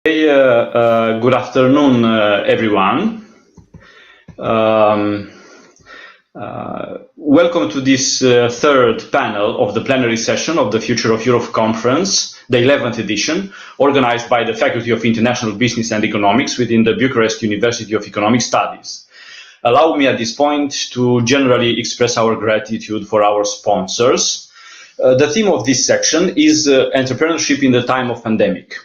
Good afternoon, everyone. Welcome to this third panel of the plenary session of the Future of Europe Conference, the 11th edition, organized by the Faculty of International Business and Economics within the Bucharest University of Economic Studies. Allow me at this point to generally express our gratitude for our sponsors. The theme of this section is entrepreneurship in the time of pandemic.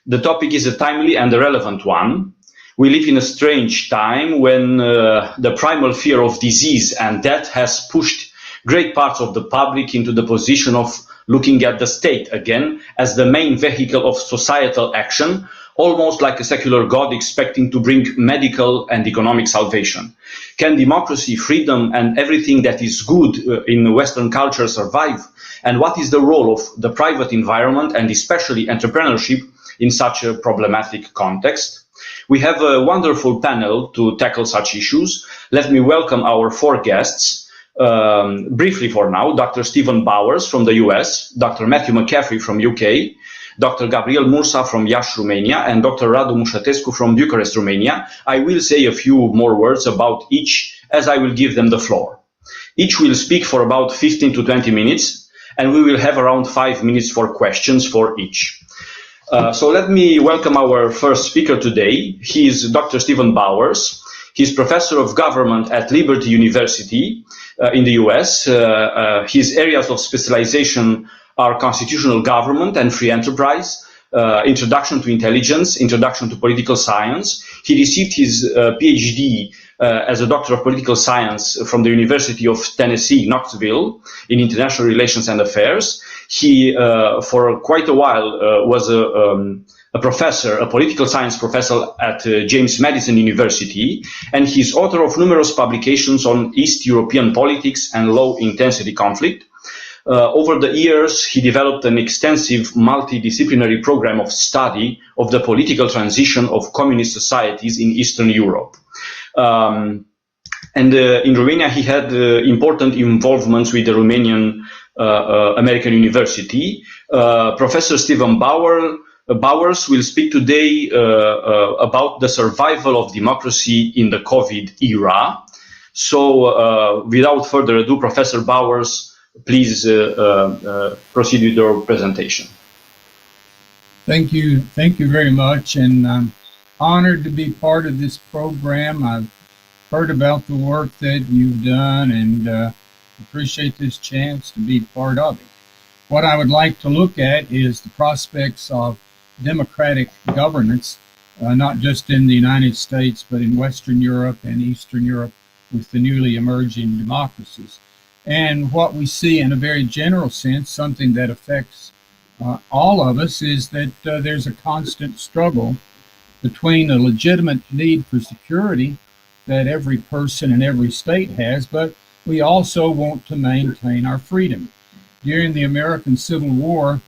The topic is a timely and a relevant one. We live in a strange time when the primal fear of disease and death has pushed great parts of the public into the position of looking at the state again as the main vehicle of societal action, almost like a secular god expecting to bring medical and economic salvation. Can democracy, freedom, and everything that is good in Western culture survive? And what is the role of the private environment and especially entrepreneurship in such a problematic context? We have a wonderful panel to tackle such issues. Let me welcome our four guests. Briefly for now, Dr. Stephen Bowers from the US, Dr. Matthew Mccaffrey from UK, Dr. Gabriel Mursa from Iași, Romania, and Dr. Radu Mușătescu from Bucharest, Romania. I will say a few more words about each as I will give them the floor. Each will speak for about 15 to 20 minutes, and we will have around 5 minutes for questions for each. So let me welcome our first speaker today. He is Dr. Stephen Bowers. He's professor of government at Liberty University in the US. His areas of specialization are constitutional government and free enterprise, introduction to intelligence, introduction to political science. He received his PhD as a doctor of political science from the University of Tennessee, Knoxville, in international relations and affairs. He, for quite a while, was a professor, a political science professor at James Madison University, and he's author of numerous publications on East European politics and low-intensity conflict. Over the years, he developed an extensive multidisciplinary program of study of the political transition of communist societies in Eastern Europe. In Romania, he had important involvements with the Romanian American University. Professor Stephen Bowers will speak today about the survival of democracy in the COVID era. So without further ado, Professor Bowers, please proceed with your presentation. Thank you very much, and I'm honored to be part of this program. I've heard about the work that you've done and appreciate this chance to be part of it. What I would like to look at is the prospects of democratic governance, not just in the United States, but in Western Europe and Eastern Europe with the newly emerging democracies. And what we see in a very general sense, something that affects all of us, is that there's a constant struggle between a legitimate need for security that every person in every state has, but we also want to maintain our freedom. During the American Civil War,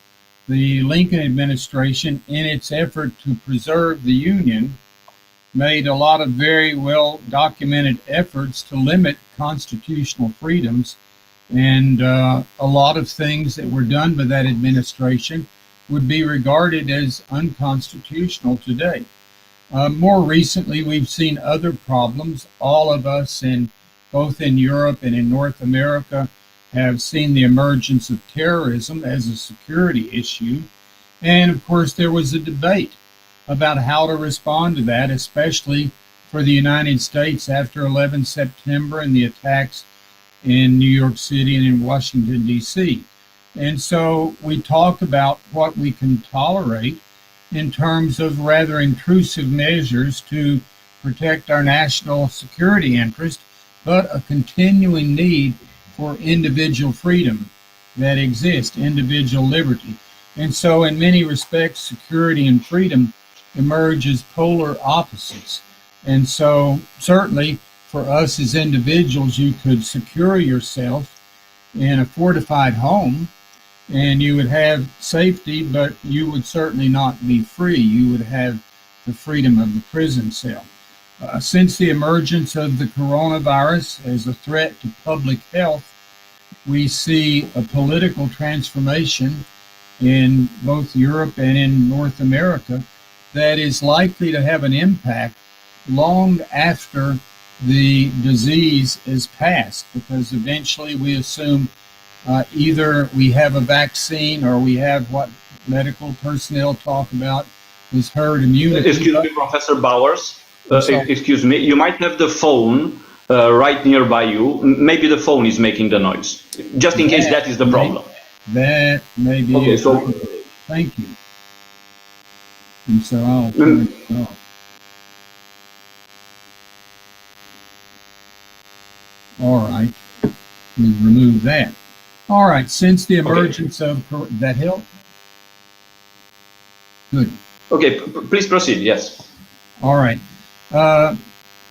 the Lincoln administration, in its effort to preserve the Union, made a lot of very well documented efforts to limit constitutional freedoms. And a lot of things that were done by that administration would be regarded as unconstitutional today. More recently, we've seen other problems. All of us, both in Europe and in North America, have seen the emergence of terrorism as a security issue. And of course, there was a debate about how to respond to that, especially for the United States after 11 September and the attacks in New York City and in Washington, D.C. And so we talk about what we can tolerate in terms of rather intrusive measures to protect our national security interest, but a continuing need for individual freedom that exists, individual liberty. And so in many respects, security and freedom emerge as polar opposites. And so certainly for us as individuals, you could secure yourself in a fortified home and you would have safety, but you would certainly not be free. You would have the freedom of the prison cell. Since the emergence of the coronavirus as a threat to public health, we see a political transformation in both Europe and in North America that is likely to have an impact long after the disease is past, because eventually we assume either we have a vaccine or we have what medical personnel talk about is herd immunity. Excuse me, Professor Bowers. Excuse me, you might have the phone right nearby you. Maybe the phone is making the noise, just in case that is the problem. That may be. Okay, so thank you. And so I'll turn it off. All right, we remove that. All right, since the emergence of that help. Good. Okay, please proceed. Yes. All right.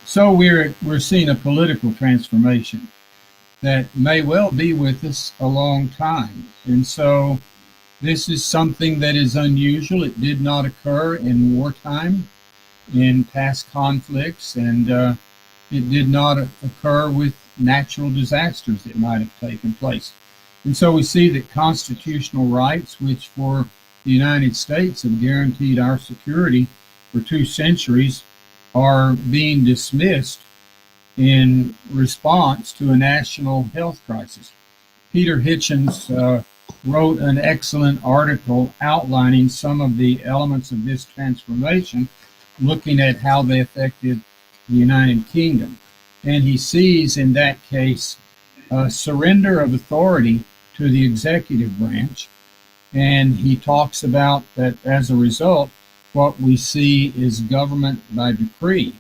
So we're seeing a political transformation that may well be with us a long time, and so this is something that is unusual. It did not occur in wartime, in past conflicts, and it did not occur with natural disasters that might have taken place. And so we see that constitutional rights, which for the United States have guaranteed our security for 2 centuries, are being dismissed in response to a national health crisis. Peter Hitchens wrote an excellent article outlining some of the elements of this transformation, looking at how they affected the United Kingdom. And he sees in that case a surrender of authority to the executive branch. And he talks about that as a result, what we see is government by decree.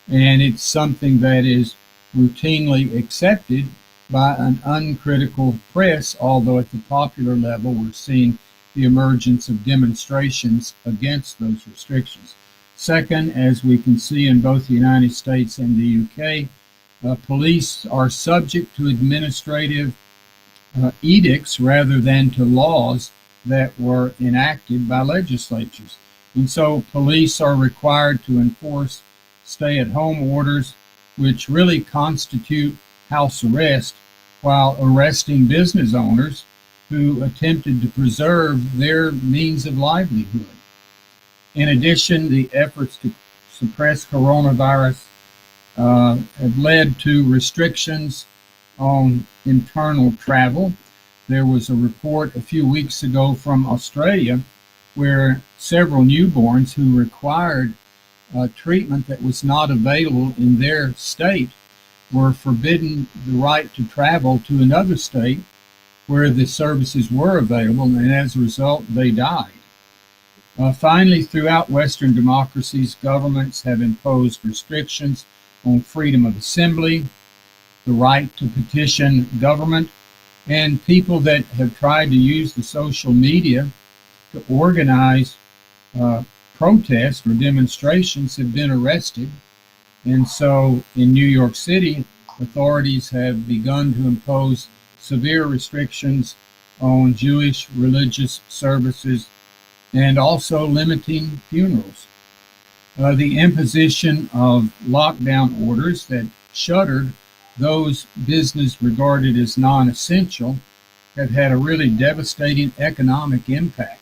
And it's something that is routinely accepted by an uncritical press, although at the popular level we're seeing the emergence of demonstrations against those restrictions. Second, as we can see in both the United States and the UK, police are subject to administrative edicts rather than to laws that were enacted by legislatures. And so police are required to enforce stay-at-home orders, which really constitute house arrest, while arresting business owners who attempted to preserve their means of livelihood. In addition, the efforts to suppress coronavirus have led to restrictions on internal travel. There was a report a few weeks ago from Australia where several newborns who required treatment that was not available in their state were forbidden the right to travel to another state where the services were available, and as a result, they died. Finally, throughout Western democracies, governments have imposed restrictions on freedom of assembly, the right to petition government, and people that have tried to use the social media to organize protests or demonstrations have been arrested. And so in New York City, authorities have begun to impose severe restrictions on Jewish religious services and also limiting funerals. The imposition of lockdown orders that shuttered those business regarded as non-essential have had a really devastating economic impact.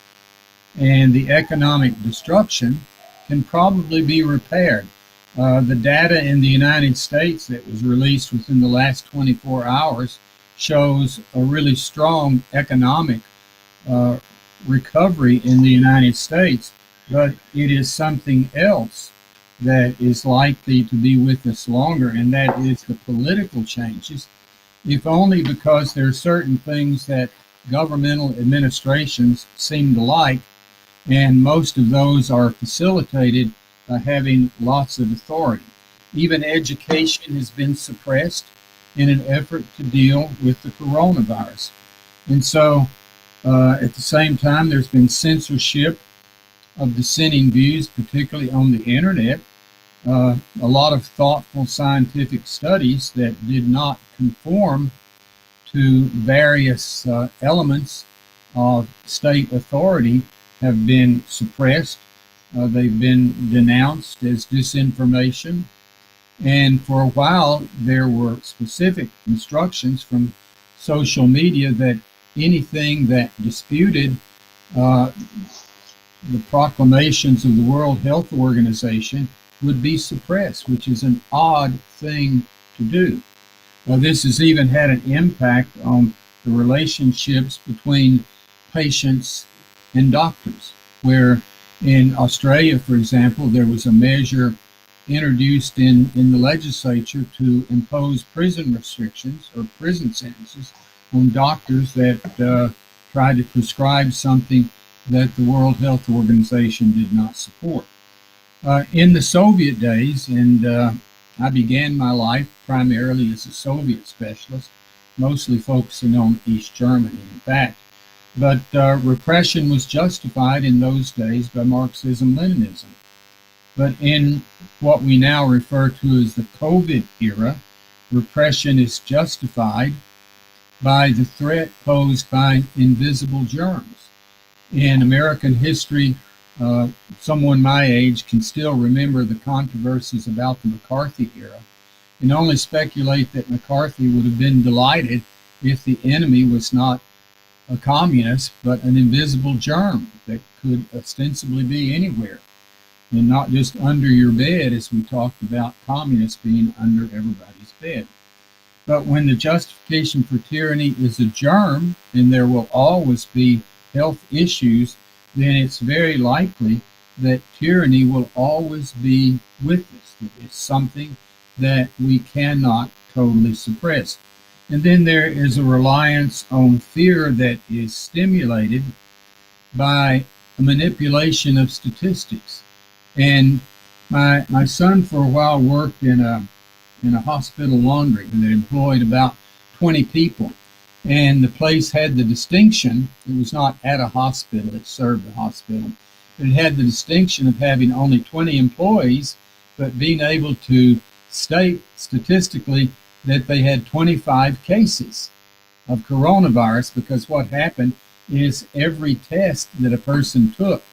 And the economic destruction can probably be repaired. The data in the United States that was released within the last 24 hours shows a really strong economic recovery in the United States, but it is something else that is likely to be with us longer, and that is the political changes, if only because there are certain things that governmental administrations seem to like, and most of those are facilitated by having lots of authority. Even education has been suppressed in an effort to deal with the coronavirus. And so at the same time, there's been censorship of dissenting views, particularly on the internet. A lot of thoughtful scientific studies that did not conform to various elements of state authority have been suppressed. They've been denounced as disinformation. And for a while, there were specific instructions from social media that anything that disputed the proclamations of the World Health Organization would be suppressed, which is an odd thing to do. Well, this has even had an impact on the relationships between patients and doctors, where in Australia, for example, there was a measure introduced in the legislature to impose prison restrictions or prison sentences on doctors that tried to prescribe something that the World Health Organization did not support. In the Soviet days, and I began my life primarily as a Soviet specialist, mostly focusing on East Germany, in fact. But repression was justified in those days by Marxism-Leninism. But in what we now refer to as the COVID era, repression is justified by the threat posed by invisible germs. In American history, someone my age can still remember the controversies about the McCarthy era, and only speculate that McCarthy would have been delighted if the enemy was not a communist, but an invisible germ that could ostensibly be anywhere, and not just under your bed, as we talked about communists being under everybody's bed. But when the justification for tyranny is a germ, and there will always be health issues, then it's very likely that tyranny will always be with us. It's something that we cannot totally suppress. And then there is a reliance on fear that is stimulated by a manipulation of statistics. And my son for a while worked in a hospital laundry that employed about 20 people. And the place had the distinction, it was not at a hospital, it served a hospital, but it had the distinction of having only 20 employees, but being able to state statistically that they had 25 cases of coronavirus, because what happened is every test that a person took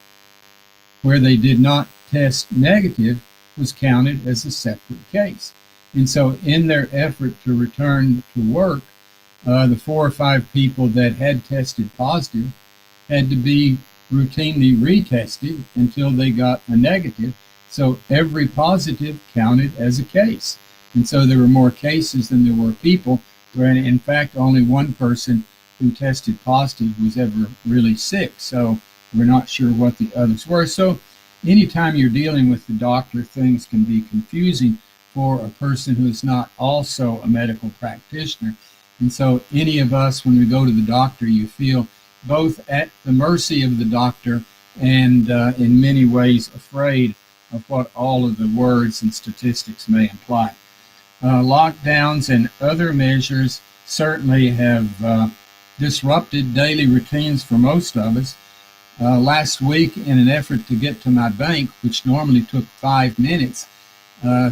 where they did not test negative was counted as a separate case. And so in their effort to return to work, the 4 or 5 people that had tested positive had to be routinely retested until they got a negative. So every positive counted as a case. And so there were more cases than there were people, where in fact only one person who tested positive was ever really sick. So we're not sure what the others were. So anytime you're dealing with the doctor, things can be confusing for a person who is not also a medical practitioner. And so any of us, when we go to the doctor, you feel both at the mercy of the doctor and in many ways afraid of what all of the words and statistics may imply. Lockdowns and other measures certainly have disrupted daily routines for most of us. Last week, in an effort to get to my bank, which normally took 5 minutes,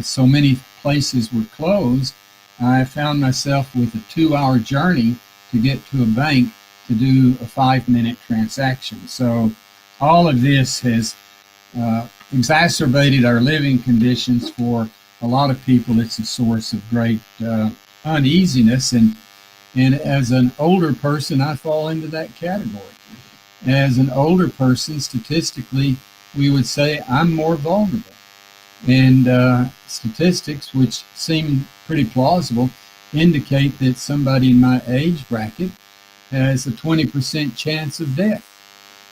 so many places were closed, I found myself with a 2-hour journey to get to a bank to do a 5-minute transaction. So all of this has exacerbated our living conditions for a lot of people. It's a source of great uneasiness. And as an older person, I fall into that category. As an older person, statistically, we would say I'm more vulnerable. And statistics, which seem pretty plausible, indicate that somebody in my age bracket has a 20% chance of death,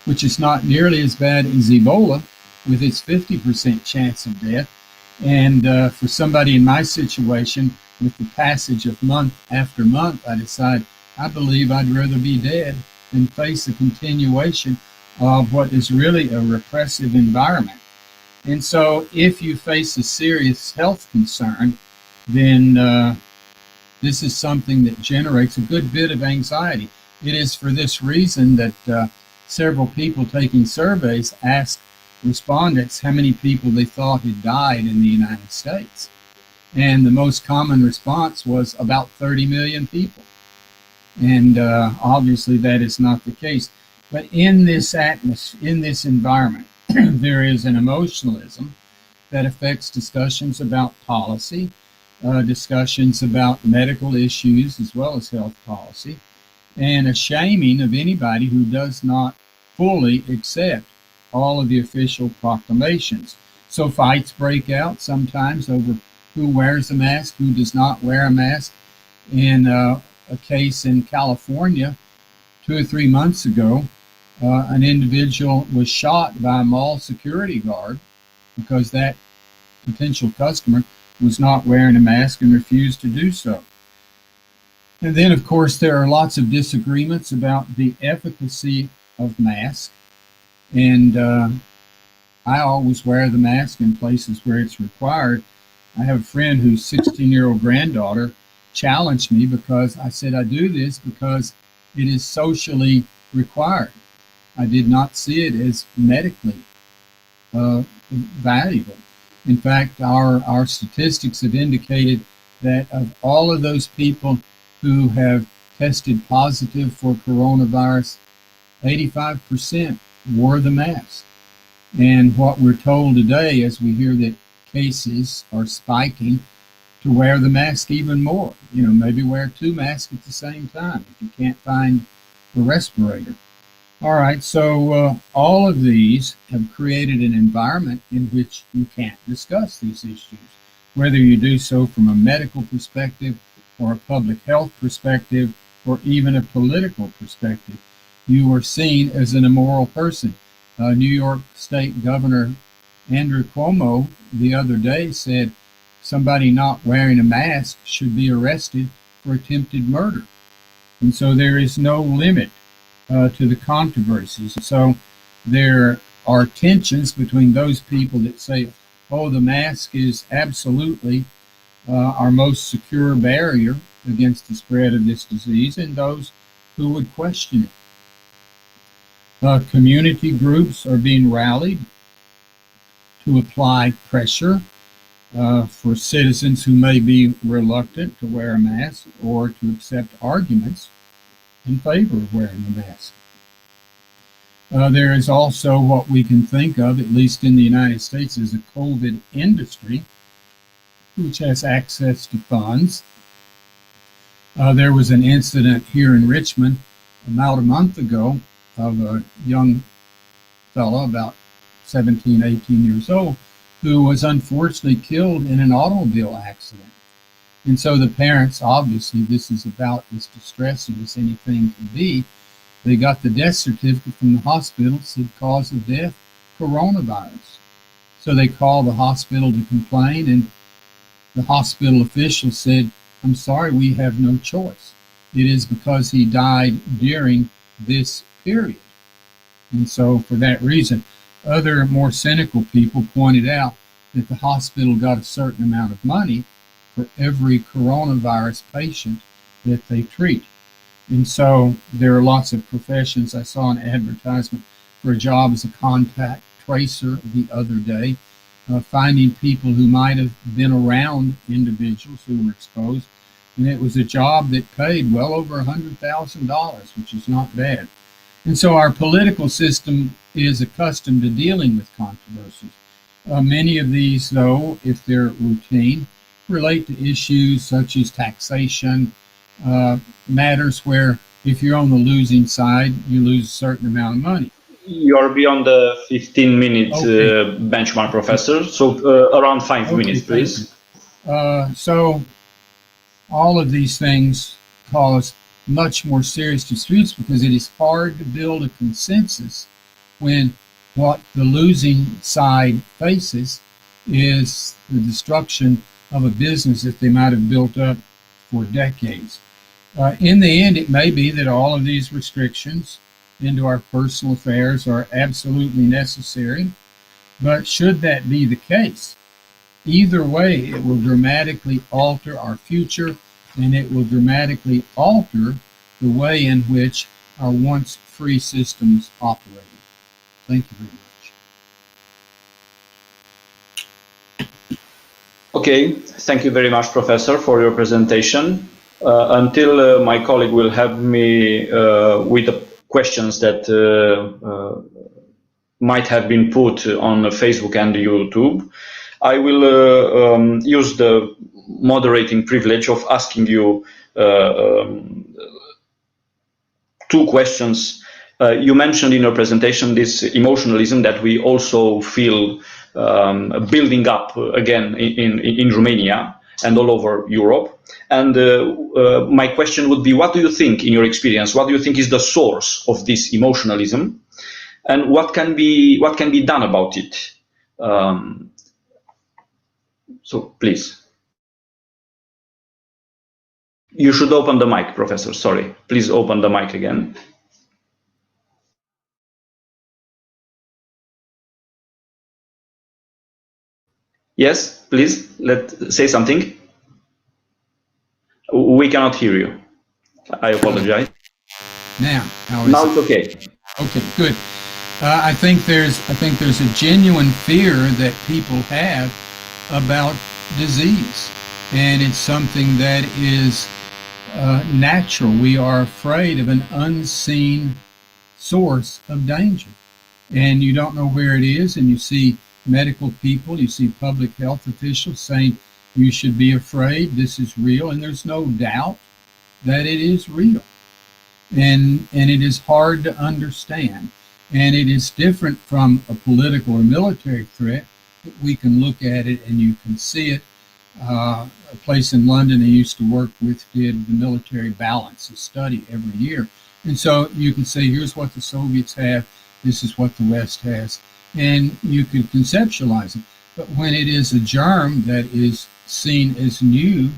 which is not nearly as bad as Ebola with its 50% chance of death. And for somebody in my situation, with the passage of month after month, I decide I believe I'd rather be dead than face a continuation of what is really a repressive environment. And so if you face a serious health concern, then this is something that generates a good bit of anxiety. It is for this reason that several people taking surveys asked respondents how many people they thought had died in the United States. And the most common response was about 30 million people. And obviously that is not the case. But in this atmosphere, in this environment, there is an emotionalism that affects discussions about policy, discussions about medical issues as well as health policy, and a shaming of anybody who does not fully accept all of the official proclamations. So fights break out sometimes over who wears a mask, who does not wear a mask. In a case in California 2 or 3 months ago, an individual was shot by a mall security guard because that potential customer was not wearing a mask and refused to do so. And then, of course, there are lots of disagreements about the efficacy of masks. And I always wear the mask in places where it's required. I have a friend whose 16-year-old granddaughter challenged me because I said I do this because it is socially required. I did not see it as medically valuable. In fact, our statistics have indicated that of all of those people who have tested positive for coronavirus, 85% wore the mask. And what we're told today, as we hear that cases are spiking, to wear the mask even more. Maybe wear 2 masks at the same time if you can't find a respirator. All right, so all of these have created an environment in which you can't discuss these issues, whether you do so from a medical perspective or a public health perspective or even a political perspective. You are seen as an immoral person. New York State Governor Andrew Cuomo the other day said somebody not wearing a mask should be arrested for attempted murder. And so there is no limit to the controversies. So there are tensions between those people that say, oh, the mask is absolutely our most secure barrier against the spread of this disease, and those who would question it. Community groups are being rallied to apply pressure for citizens who may be reluctant to wear a mask or to accept arguments in favor of wearing the mask. There is also what we can think of, at least in the United States, as a COVID industry, which has access to funds. There was an incident here in Richmond about a month ago of a young fellow, about 17, 18 years old, who was unfortunately killed in an automobile accident. And so the parents, obviously, this is about as distressing as anything can be. They got the death certificate from the hospital, said cause of death, coronavirus. So they called the hospital to complain, and the hospital official said, I'm sorry, we have no choice. It is because he died during this period. And so for that reason, other more cynical people pointed out that the hospital got a certain amount of money for every coronavirus patient that they treat. And so there are lots of professions. I saw an advertisement for a job as a contact tracer the other day, finding people who might have been around individuals who were exposed. And it was a job that paid well over $100,000, which is not bad. And so our political system is accustomed to dealing with controversies. Many of these, though, if they're routine, relate to issues such as taxation, matters where if you're on the losing side, you lose a certain amount of money. You're beyond the 15-minute benchmark, Professor, so around 5 minutes, please. So all of these things cause much more serious disputes because it is hard to build a consensus when what the losing side faces is the destruction of a business that they might have built up for decades. In the end, it may be that all of these restrictions into our personal affairs are absolutely necessary, but should that be the case, either way, it will dramatically alter our future, and it will dramatically alter the way in which our once free systems operated. Thank you very much. Okay, thank you very much, Professor, for your presentation. Until my colleague will help me with the questions that might have been put on Facebook and YouTube, I will use the moderating privilege of asking you 2 questions You mentioned in your presentation this emotionalism that we also feel building up again in Romania and all over Europe. And my question would be, what do you think, in your experience, what do you think is the source of this emotionalism, and what can be done about it? So please. You should open the mic, Professor. Sorry. Please open the mic again. Yes, please, say something. We cannot hear you. I apologize. Now it's okay. Okay, good. I think there's a genuine fear that people have about disease, and it's something that is natural. We are afraid of an unseen source of danger, and you don't know where it is, and you see medical people, you see public health officials saying you should be afraid, this is real, and there's no doubt that it is real. And it is hard to understand. And it is different from a political or military threat. We can look at it and you can see it. A place in London I used to work with did the military balance, a study every year. And so you can say, here's what the Soviets have, this is what the West has, and you can conceptualize it. But when it is a germ that is seen as new,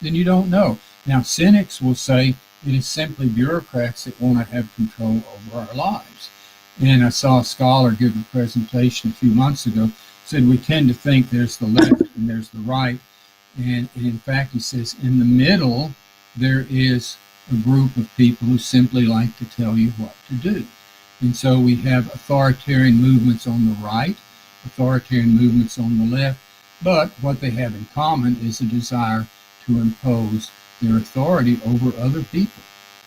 then you don't know. Now, cynics will say it is simply bureaucrats that want to have control over our lives. And I saw a scholar give a presentation a few months ago, said we tend to think there's the left and there's the right. And in fact, he says in the middle, there is a group of people who simply like to tell you what to do. And so we have authoritarian movements on the right, authoritarian movements on the left, but what they have in common is a desire to impose their authority over other people.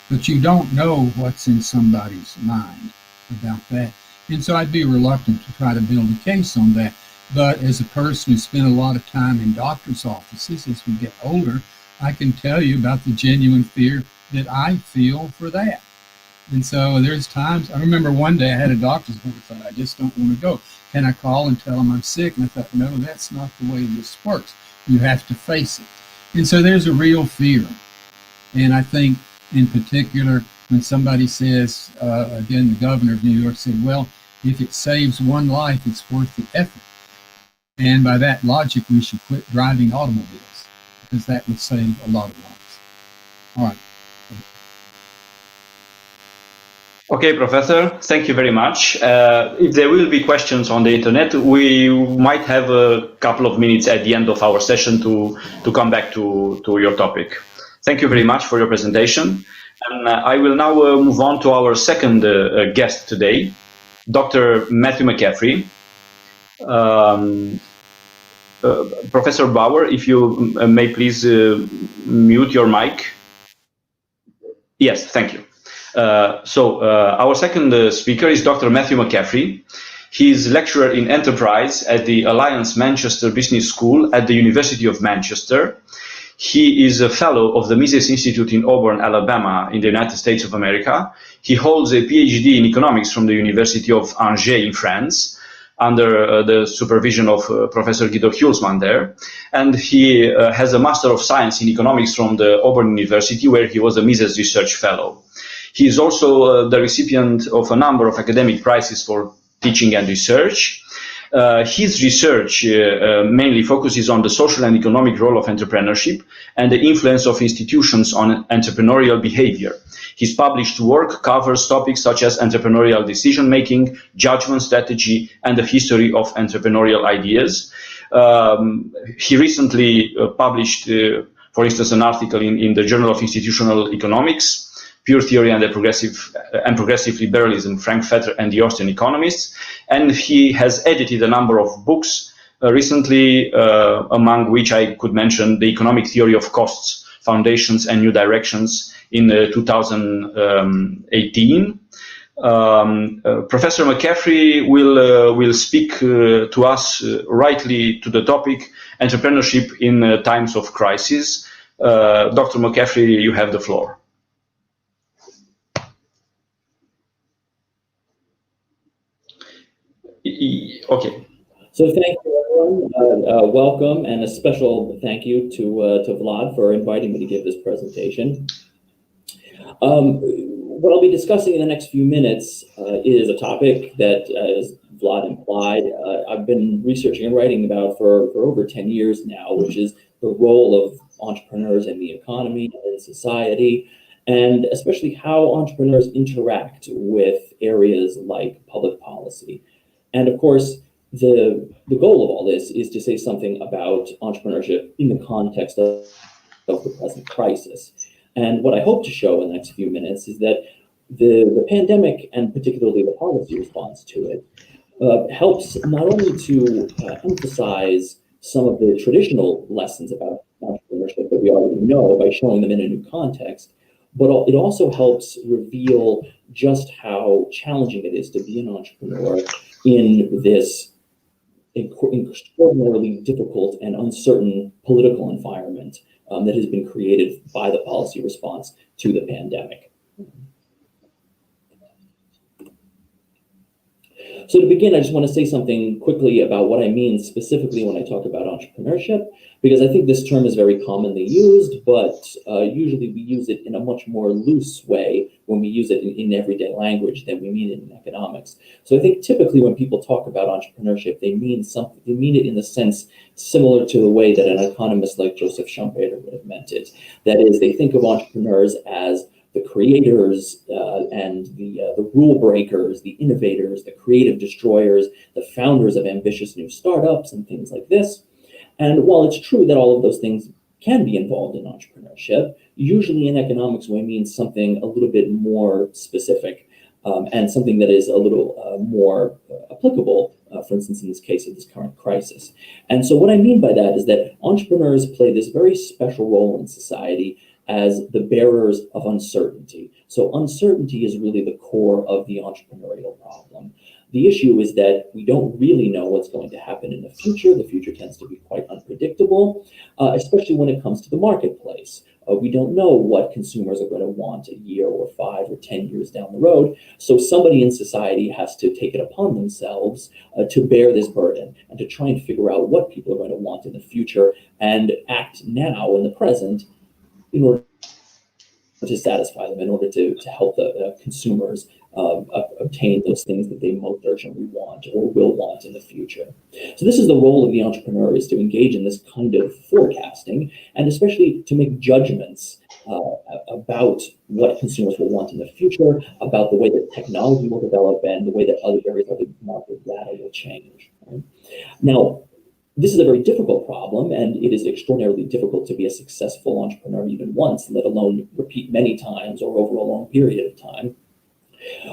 But you don't know what's in somebody's mind about that. And so I'd be reluctant to try to build a case on that. But as a person who spent a lot of time in doctor's offices as we get older, I can tell you about the genuine fear that I feel for that. And so there's times, I remember one day I had a doctor's appointment, I thought, I just don't want to go. Can I call and tell them I'm sick? And I thought, no, that's not the way this works. You have to face it. And so there's a real fear. And I think in particular, when somebody says, again, the governor of New York said, well, if it saves one life, it's worth the effort. And by that logic, we should quit driving automobiles because that would save a lot of lives. All right. Okay, Professor, thank you very much. If there will be questions on the internet, we might have a couple of minutes at the end of our session to come back to your topic. Thank you very much for your presentation. And I will now move on to our second guest today, Dr. Matthew Mccaffrey. Professor Bauer, if you may please mute your mic. Yes, thank you. Our second speaker is Dr. Matthew Mccaffrey. He is lecturer in enterprise at the Alliance Manchester Business School at the University of Manchester. He is a fellow of the Mises Institute in Auburn, Alabama, in the United States of America. He holds a PhD in economics from the University of Angers in France, under the supervision of Professor Guido Hulsmann there. And he has a Master of Science in Economics from the Auburn University, where he was a Mises Research Fellow. He is also the recipient of a number of academic prizes for teaching and research. His research mainly focuses on the social and economic role of entrepreneurship and the influence of institutions on entrepreneurial behavior. His published work covers topics such as entrepreneurial decision-making, judgment strategy, and the history of entrepreneurial ideas. He recently published, for instance, an article in the Journal of Institutional Economics, Pure Theory and Progressive Liberalism, Frank Fetter and the Austrian Economists. And he has edited a number of books recently, among which I could mention The Economic Theory of Costs, Foundations and New Directions in 2018. Professor Mccaffrey will speak to us rightly to the topic, entrepreneurship in times of crisis. Dr. Mccaffrey, you have the floor. Okay. So thank you, everyone. Welcome, and a special thank you to Vlad for inviting me to give this presentation. What I'll be discussing in the next few minutes is a topic that, as Vlad implied, I've been researching and writing about for over 10 years now, which is the role of entrepreneurs in the economy and in society, and especially how entrepreneurs interact with areas like public policy. And of course, the goal of all this is to say something about entrepreneurship in the context of the present crisis. And what I hope to show in the next few minutes is that the pandemic, and particularly the policy response to it, helps not only to emphasize some of the traditional lessons about entrepreneurship that we already know by showing them in a new context, but it also helps reveal just how challenging it is to be an entrepreneur in this extraordinarily difficult and uncertain political environment that has been created by the policy response to the pandemic. So to begin, I just want to say something quickly about what I mean specifically when I talk about entrepreneurship, because I think this term is very commonly used, but usually we use it in a much more loose way when we use it in everyday language than we mean it in economics. So I think typically when people talk about entrepreneurship, they mean it in the sense similar to the way that an economist like Joseph Schumpeter would have meant it. That is, they think of entrepreneurs as the creators and the rule breakers, the innovators, the creative destroyers, the founders of ambitious new startups and things like this. And while it's true that all of those things can be involved in entrepreneurship, usually in economics we mean something a little bit more specific and something that is a little more applicable, for instance, in this case of this current crisis. And so what I mean by that is that entrepreneurs play this very special role in society as the bearers of uncertainty. So uncertainty is really the core of the entrepreneurial problem. The issue is that we don't really know what's going to happen in the future. The future tends to be quite unpredictable, especially when it comes to the marketplace. We don't know what consumers are going to want a year or 5 or 10 years down the road. So somebody in society has to take it upon themselves to bear this burden and to try and figure out what people are going to want in the future and act now in the present in order to satisfy them, in order to help the consumers obtain those things that they most urgently want or will want in the future. So this is the role of the entrepreneur, is to engage in this kind of forecasting, and especially to make judgments about what consumers will want in the future, about the way that technology will develop, and the way that other areas of the market data will change. Right? Now, this is a very difficult problem, and it is extraordinarily difficult to be a successful entrepreneur even once, let alone repeat many times or over a long period of time.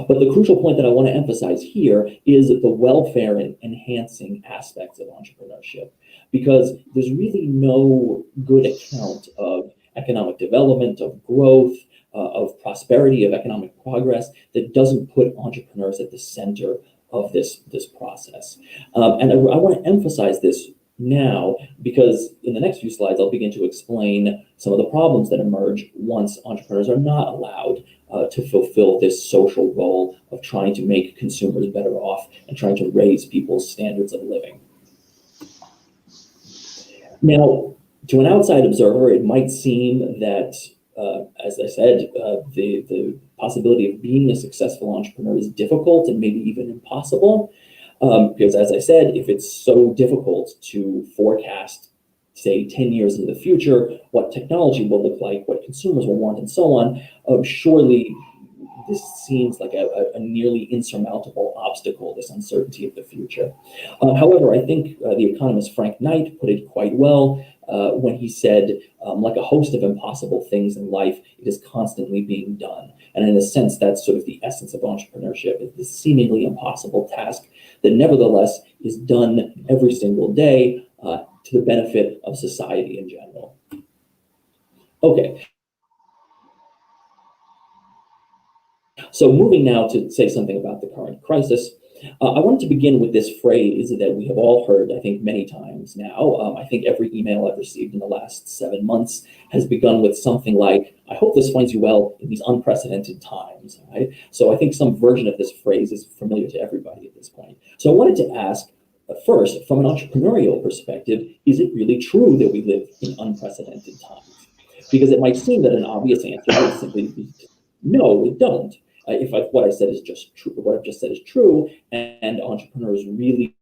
But the crucial point that I want to emphasize here is the welfare and enhancing aspects of entrepreneurship, because there's really no good account of economic development, of growth, of prosperity, of economic progress that doesn't put entrepreneurs at the center of this process. And I want to emphasize this now, because in the next few slides, I'll begin to explain some of the problems that emerge once entrepreneurs are not allowed to fulfill this social role of trying to make consumers better off and trying to raise people's standards of living. Now, to an outside observer, it might seem that, as I said, the possibility of being a successful entrepreneur is difficult and maybe even impossible. Because as I said, if it's so difficult to forecast, say, 10 years into the future, what technology will look like, what consumers will want, and so on, surely this seems like a nearly insurmountable obstacle, this uncertainty of the future. However, I think the economist Frank Knight put it quite well when he said, like a host of impossible things in life, it is constantly being done. And in a sense, that's sort of the essence of entrepreneurship, is this seemingly impossible task that nevertheless is done every single day to the benefit of society in general. Okay. So moving now to say something about the current crisis, I wanted to begin with this phrase that we have all heard, I think, many times now. I think every email I've received in the last 7 months has begun with something like, I hope this finds you well in these unprecedented times, right? So I think some version of this phrase is familiar to everybody at this point. So I wanted to ask, first, from an entrepreneurial perspective, is it really true that we live in unprecedented times? Because it might seem that an obvious answer would simply be, no, we don't. If what I said is just true, what I've just said is true, and entrepreneurs really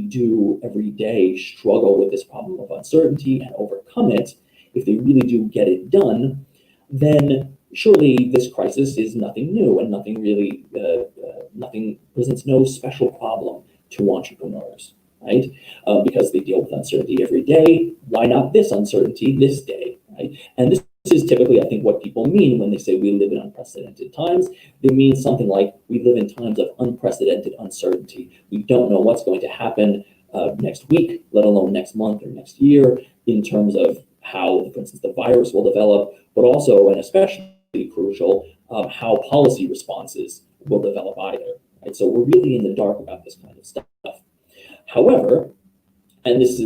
do every day struggle with this problem of uncertainty and overcome it, if they really do get it done, then surely this crisis is nothing new and nothing really, nothing presents no special problem to entrepreneurs, right? Because they deal with uncertainty every day. Why not this uncertainty this day, right? And this is typically, I think, what people mean when they say we live in unprecedented times. They mean something like we live in times of unprecedented uncertainty. We don't know what's going to happen next week, let alone next month or next year, in terms of how, for instance, the virus will develop, but also, and especially crucial, how policy responses will develop either. Right? So we're really in the dark about this kind of stuff. However, and this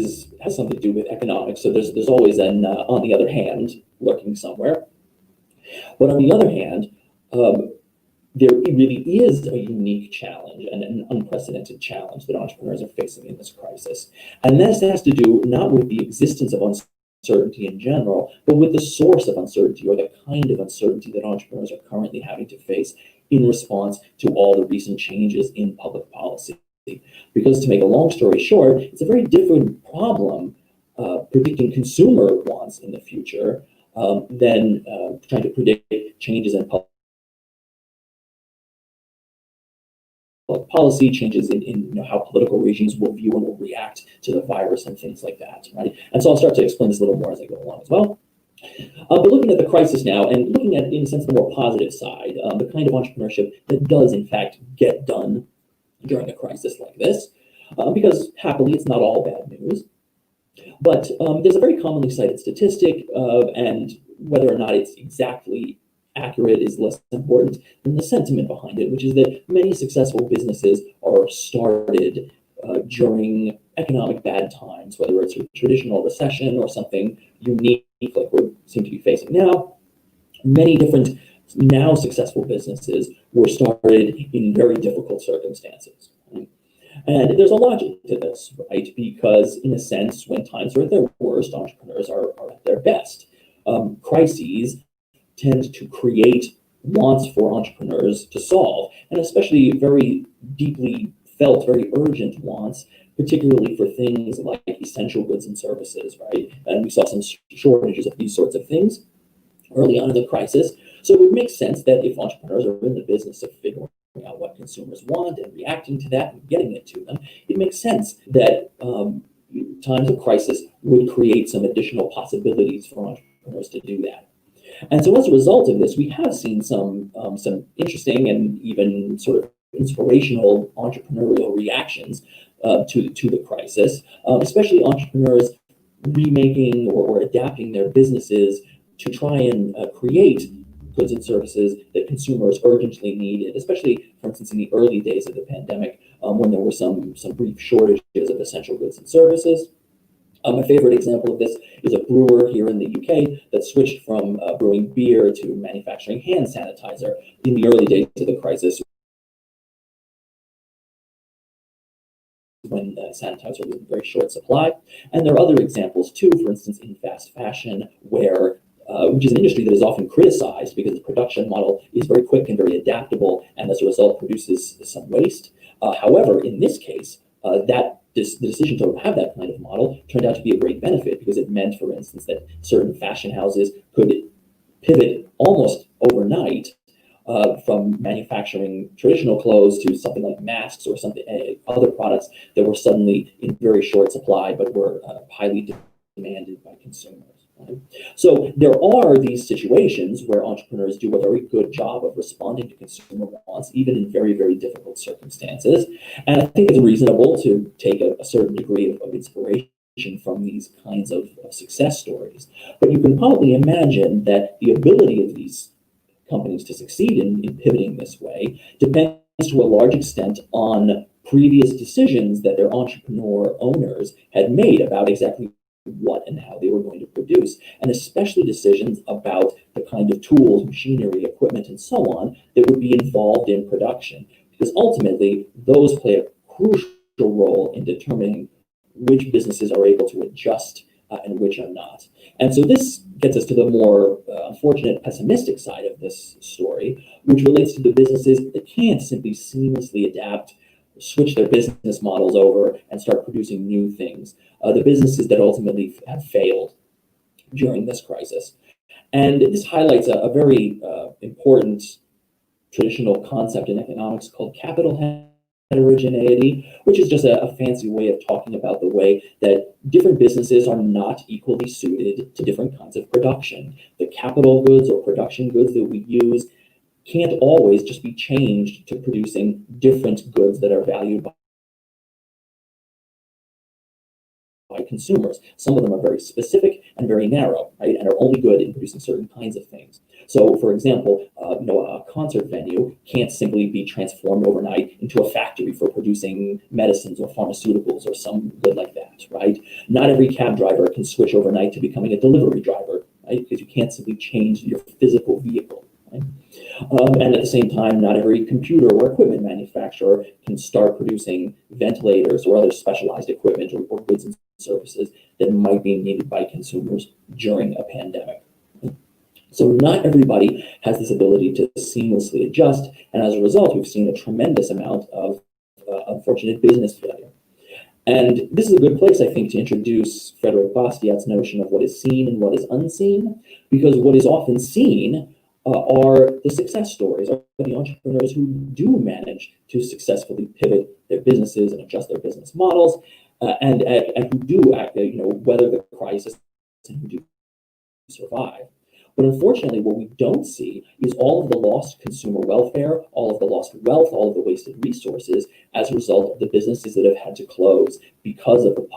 has something to do with economics, so there's always an on the other hand lurking somewhere. But on the other hand, there really is a unique challenge and an unprecedented challenge that entrepreneurs are facing in this crisis. And this has to do not with the existence of uncertainty in general, but with the source of uncertainty or the kind of uncertainty that entrepreneurs are currently having to face in response to all the recent changes in public policy. Because to make a long story short, it's a very different problem predicting consumer wants in the future than trying to predict changes in public policy, changes in how political regimes will view and will react to the virus and things like that, right? And so I'll start to explain this a little more as I go along as well. But looking at the crisis now and looking at, in a sense, the more positive side, the kind of entrepreneurship that does, in fact, get done during a crisis like this, because happily it's not all bad news. But there's a very commonly cited statistic, and whether or not it's exactly accurate is less important than the sentiment behind it, which is that many successful businesses are started during economic bad times, whether it's a traditional recession or something unique like we seem to be facing now. Many different now successful businesses were started in very difficult circumstances. Right? And there's a logic to this, right? Because in a sense, when times are at their worst, entrepreneurs are at their best. Crises tend to create wants for entrepreneurs to solve, and especially very deeply felt, very urgent wants, particularly for things like essential goods and services, right? And we saw some shortages of these sorts of things early on in the crisis. So it would make sense that if entrepreneurs are in the business of figuring out what consumers want and reacting to that and getting it to them, it makes sense that times of crisis would create some additional possibilities for entrepreneurs to do that. And so as a result of this, we have seen some interesting and even sort of inspirational entrepreneurial reactions to the crisis, especially entrepreneurs remaking or adapting their businesses to try and create goods and services that consumers urgently needed, especially, for instance, in the early days of the pandemic, when there were some brief shortages of essential goods and services. My favorite example of this is a brewer here in the UK that switched from brewing beer to manufacturing hand sanitizer in the early days of the crisis, when sanitizer was in very short supply. And there are other examples too, for instance, in fast fashion, where which is an industry that is often criticized because the production model is very quick and very adaptable, and as a result produces some waste. However, in this case, the decision to have that kind of model turned out to be a great benefit, because it meant, for instance, that certain fashion houses could pivot almost overnight from manufacturing traditional clothes to something like masks or something, other products that were suddenly in very short supply but were highly demanded by consumers. Right? So there are these situations where entrepreneurs do a very good job of responding to consumer wants, even in very, very difficult circumstances. And I think it's reasonable to take a certain degree of inspiration from these kinds of success stories. But you can probably imagine that the ability of these companies to succeed in pivoting this way depends to a large extent on previous decisions that their entrepreneur owners had made about exactly what and how they were going to produce, and especially decisions about the kind of tools, machinery, equipment, and so on that would be involved in production, because ultimately those play a crucial role in determining which businesses are able to adjust and which are not. And so this gets us to the more unfortunate pessimistic side of this story, which relates to the businesses that can't simply seamlessly adapt, switch their business models over, and start producing new things. The businesses that ultimately have failed during this crisis. And this highlights a very important traditional concept in economics called capital heterogeneity, which is just a fancy way of talking about the way that different businesses are not equally suited to different kinds of production. The capital goods or production goods that we use can't always just be changed to producing different goods that are valued by consumers. Some of them are very specific and very narrow, right, and are only good in producing certain kinds of things. So, for example, a concert venue can't simply be transformed overnight into a factory for producing medicines or pharmaceuticals or some good like that, right? Not every cab driver can switch overnight to becoming a delivery driver, right? Because you can't simply change your physical vehicle. Right? And at the same time, not every computer or equipment manufacturer can start producing ventilators or other specialized equipment or goods and services that might be needed by consumers during a pandemic. So not everybody has this ability to seamlessly adjust, and as a result, we've seen a tremendous amount of unfortunate business failure. And this is a good place, I think, to introduce Frederick Bastiat's notion of what is seen and what is unseen, because what is often seen are the success stories, are the entrepreneurs who do manage to successfully pivot their businesses and adjust their business models, and who do weather the crisis and who do survive. But unfortunately, what we don't see is all of the lost consumer welfare, all of the lost wealth, all of the wasted resources as a result of the businesses that have had to close because of the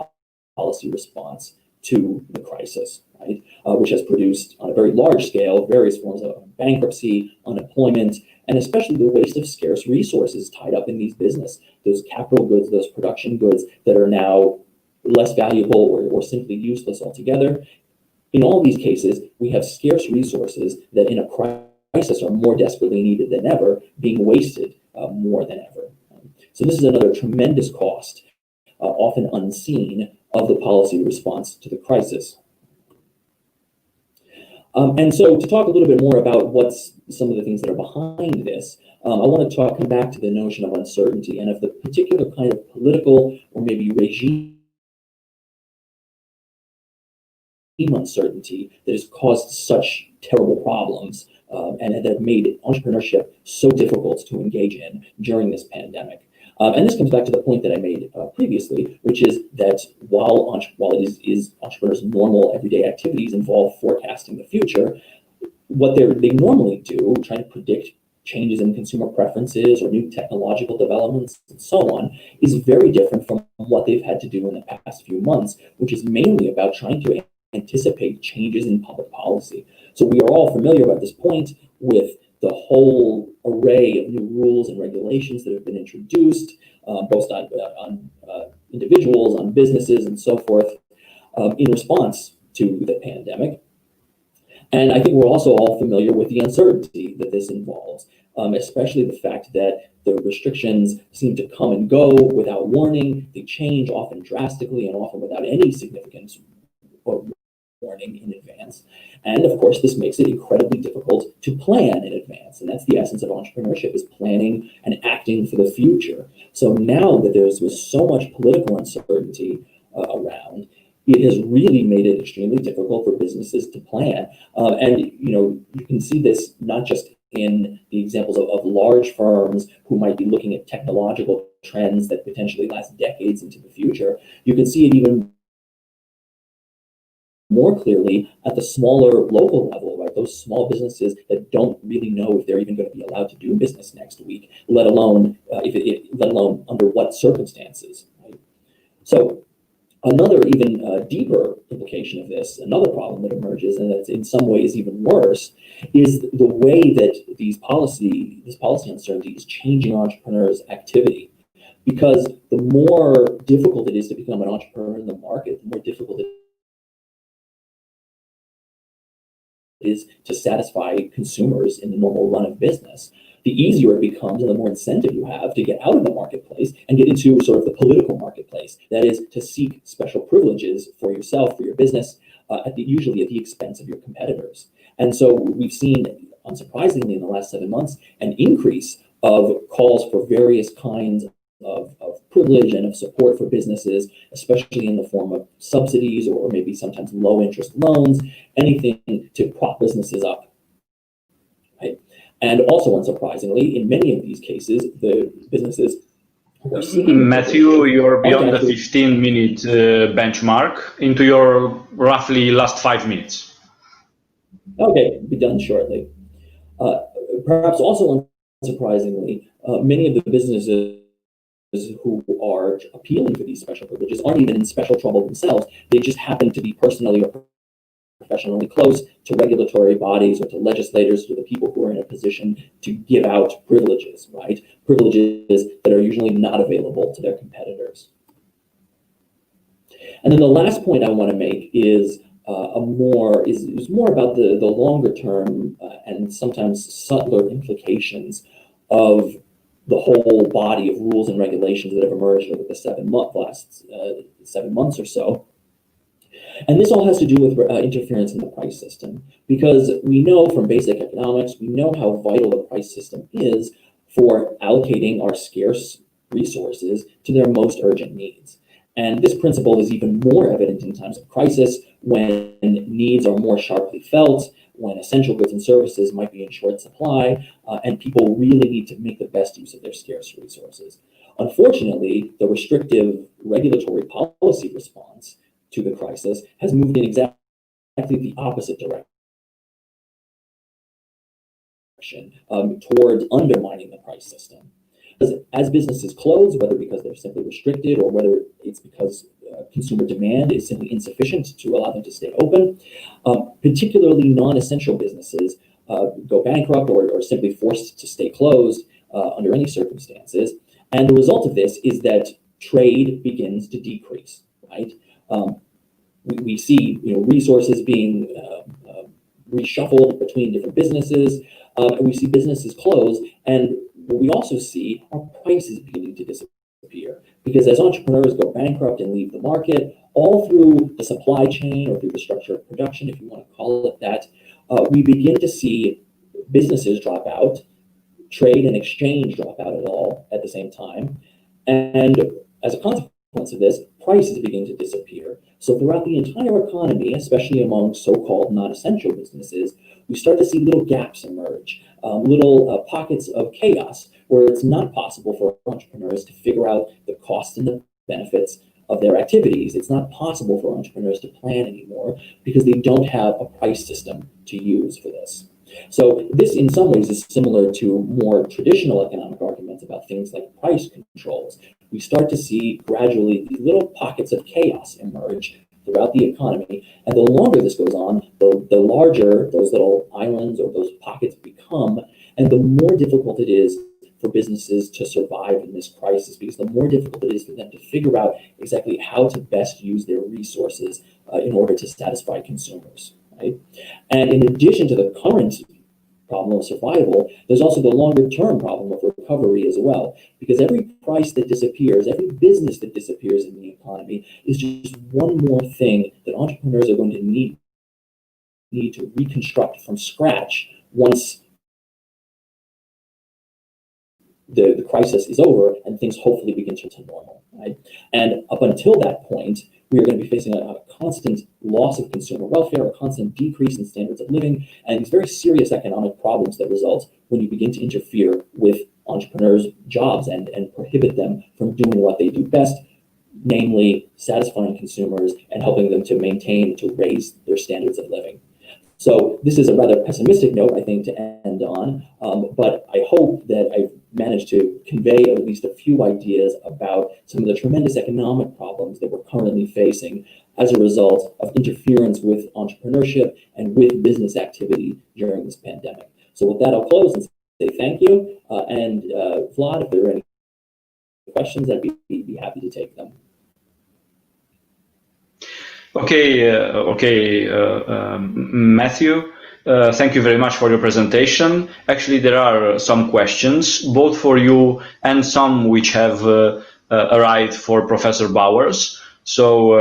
policy response to the crisis, right? Which has produced on a very large scale various forms of bankruptcy, unemployment, and especially the waste of scarce resources tied up in these businesses, those capital goods, those production goods that are now less valuable or simply useless altogether. In all these cases, we have scarce resources that in a crisis are more desperately needed than ever, being wasted more than ever. So this is another tremendous cost, often unseen, of the policy response to the crisis. And so to talk a little bit more about what's some of the things that are behind this, I want to come back to the notion of uncertainty and of the particular kind of political or maybe regime uncertainty that has caused such terrible problems and that have made entrepreneurship so difficult to engage in during this pandemic. And this comes back to the point that I made previously, which is that while it is entrepreneurs' normal everyday activities involve forecasting the future, what they normally do, trying to predict changes in consumer preferences or new technological developments and so on, is very different from what they've had to do in the past few months, which is mainly about trying to anticipate changes in public policy. So we are all familiar at this point with the whole array of new rules and regulations that have been introduced, both on individuals, on businesses, and so forth, in response to the pandemic. And I think we're also all familiar with the uncertainty that this involves, especially the fact that the restrictions seem to come and go without warning. They change often drastically and often without any significance or warning in advance. And of course, this makes it incredibly difficult to plan in advance. And that's the essence of entrepreneurship, is planning and acting for the future. So now that there's so much political uncertainty around, it has really made it extremely difficult for businesses to plan. And you can see this not just in the examples of large firms who might be looking at technological trends that potentially last decades into the future. You can see it even more clearly at the smaller local level, right? Those small businesses that don't really know if they're even going to be allowed to do business next week, let alone under what circumstances. Right? So another even deeper implication of this, another problem that emerges, and that's in some ways even worse, is the way that this policy uncertainty is changing entrepreneurs' activity. Because the more difficult it is to become an entrepreneur in the market, the more difficult it is to satisfy consumers in the normal run of business. the easier it becomes and the more incentive you have to get out of the marketplace and get into sort of the political marketplace. That is, to seek special privileges for yourself, for your business, usually at the expense of your competitors. And so we've seen, unsurprisingly, in the last 7 months, an increase of calls for various kinds of privilege and of support for businesses, especially in the form of subsidies or maybe sometimes low interest loans, anything to prop businesses up, right? And also, unsurprisingly, in many of these cases, the businesses who are seeking Matthew, you're beyond the 15-minute benchmark into your roughly last 5 minutes. Okay, be done shortly. Perhaps also unsurprisingly, many of the businesses who are appealing for these special privileges aren't even in special trouble themselves. They just happen to be personally or professionally close to regulatory bodies or to legislators, to the people who are in a position to give out privileges, right? Privileges that are usually not available to their competitors. And then the last point I want to make is more about the longer term and sometimes subtler implications of the whole body of rules and regulations that have emerged over the last 7 months or so. And this all has to do with interference in the price system, because we know from basic economics, we know how vital the price system is for allocating our scarce resources to their most urgent needs. And this principle is even more evident in times of crisis, when needs are more sharply felt, when essential goods and services might be in short supply, and people really need to make the best use of their scarce resources. Unfortunately, the restrictive regulatory policy response to the crisis has moved in exactly the opposite direction, towards undermining the price system. As businesses close, whether because they're simply restricted or whether it's because consumer demand is simply insufficient to allow them to stay open, particularly non-essential businesses go bankrupt or simply forced to stay closed under any circumstances. And the result of this is that trade begins to decrease, right? We see resources being reshuffled between different businesses, and we see businesses close, and what we also see are prices beginning to disappear, because as entrepreneurs go bankrupt and leave the market, all through the supply chain or through the structure of production, if you want to call it that, we begin to see businesses drop out, trade and exchange drop out at the same time, and as a consequence of this, prices begin to disappear. So throughout the entire economy, especially among so-called non-essential businesses, we start to see little gaps emerge, little pockets of chaos where it's not possible for entrepreneurs to figure out the costs and the benefits of their activities. It's not possible for entrepreneurs to plan anymore because they don't have a price system to use for this. So this, in some ways, is similar to more traditional economic arguments about things like price controls. We start to see gradually these little pockets of chaos emerge throughout the economy, and the longer this goes on, the larger those little islands or those pockets become, and the more difficult it is for businesses to survive in this crisis, because the more difficult it is for them to figure out exactly how to best use their resources in order to satisfy consumers, right? And in addition to the current problem of survival, there's also the longer term problem of recovery as well, because every price that disappears, every business that disappears in the economy is just one more thing that entrepreneurs are going to need to reconstruct from scratch once the crisis is over and things hopefully begin to return to normal, right? And up until that point, we are going to be facing a constant loss of consumer welfare, a constant decrease in standards of living, and these very serious economic problems that result when you begin to interfere with entrepreneurs' jobs and prohibit them from doing what they do best, namely satisfying consumers and helping them to maintain, to raise their standards of living. So this is a rather pessimistic note, I think, to end on, but I hope that I've managed to convey at least a few ideas about some of the tremendous economic problems that we're currently facing as a result of interference with entrepreneurship and with business activity during this pandemic. So with that, I'll close and say thank you. And Vlad, if there are any questions, I'd be happy to take them. Okay, Matthew, Thank you very much for your presentation. Actually, there are some questions, both for you and some which have arrived for Professor Bowers. So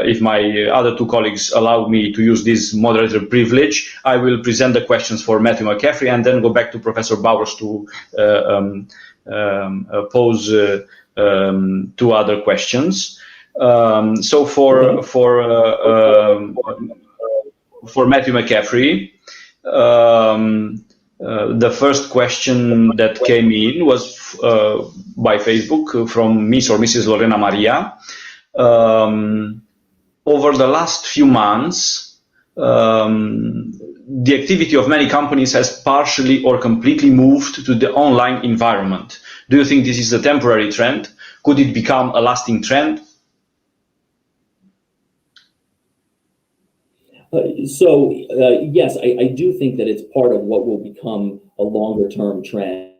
if my other two colleagues allow me to use this moderator privilege, I will present the questions for Matthew Mccaffrey and then go back to Professor Bowers to pose two other questions. So for Matthew Mccaffrey, the first question that came in was by Facebook from Miss or Mrs. Lorena Maria. Over the last few months, the activity of many companies has partially or completely moved to the online environment. Do you think this is a temporary trend? Could it become a lasting trend? Yes, I do think that it's part of what will become a longer-term trend.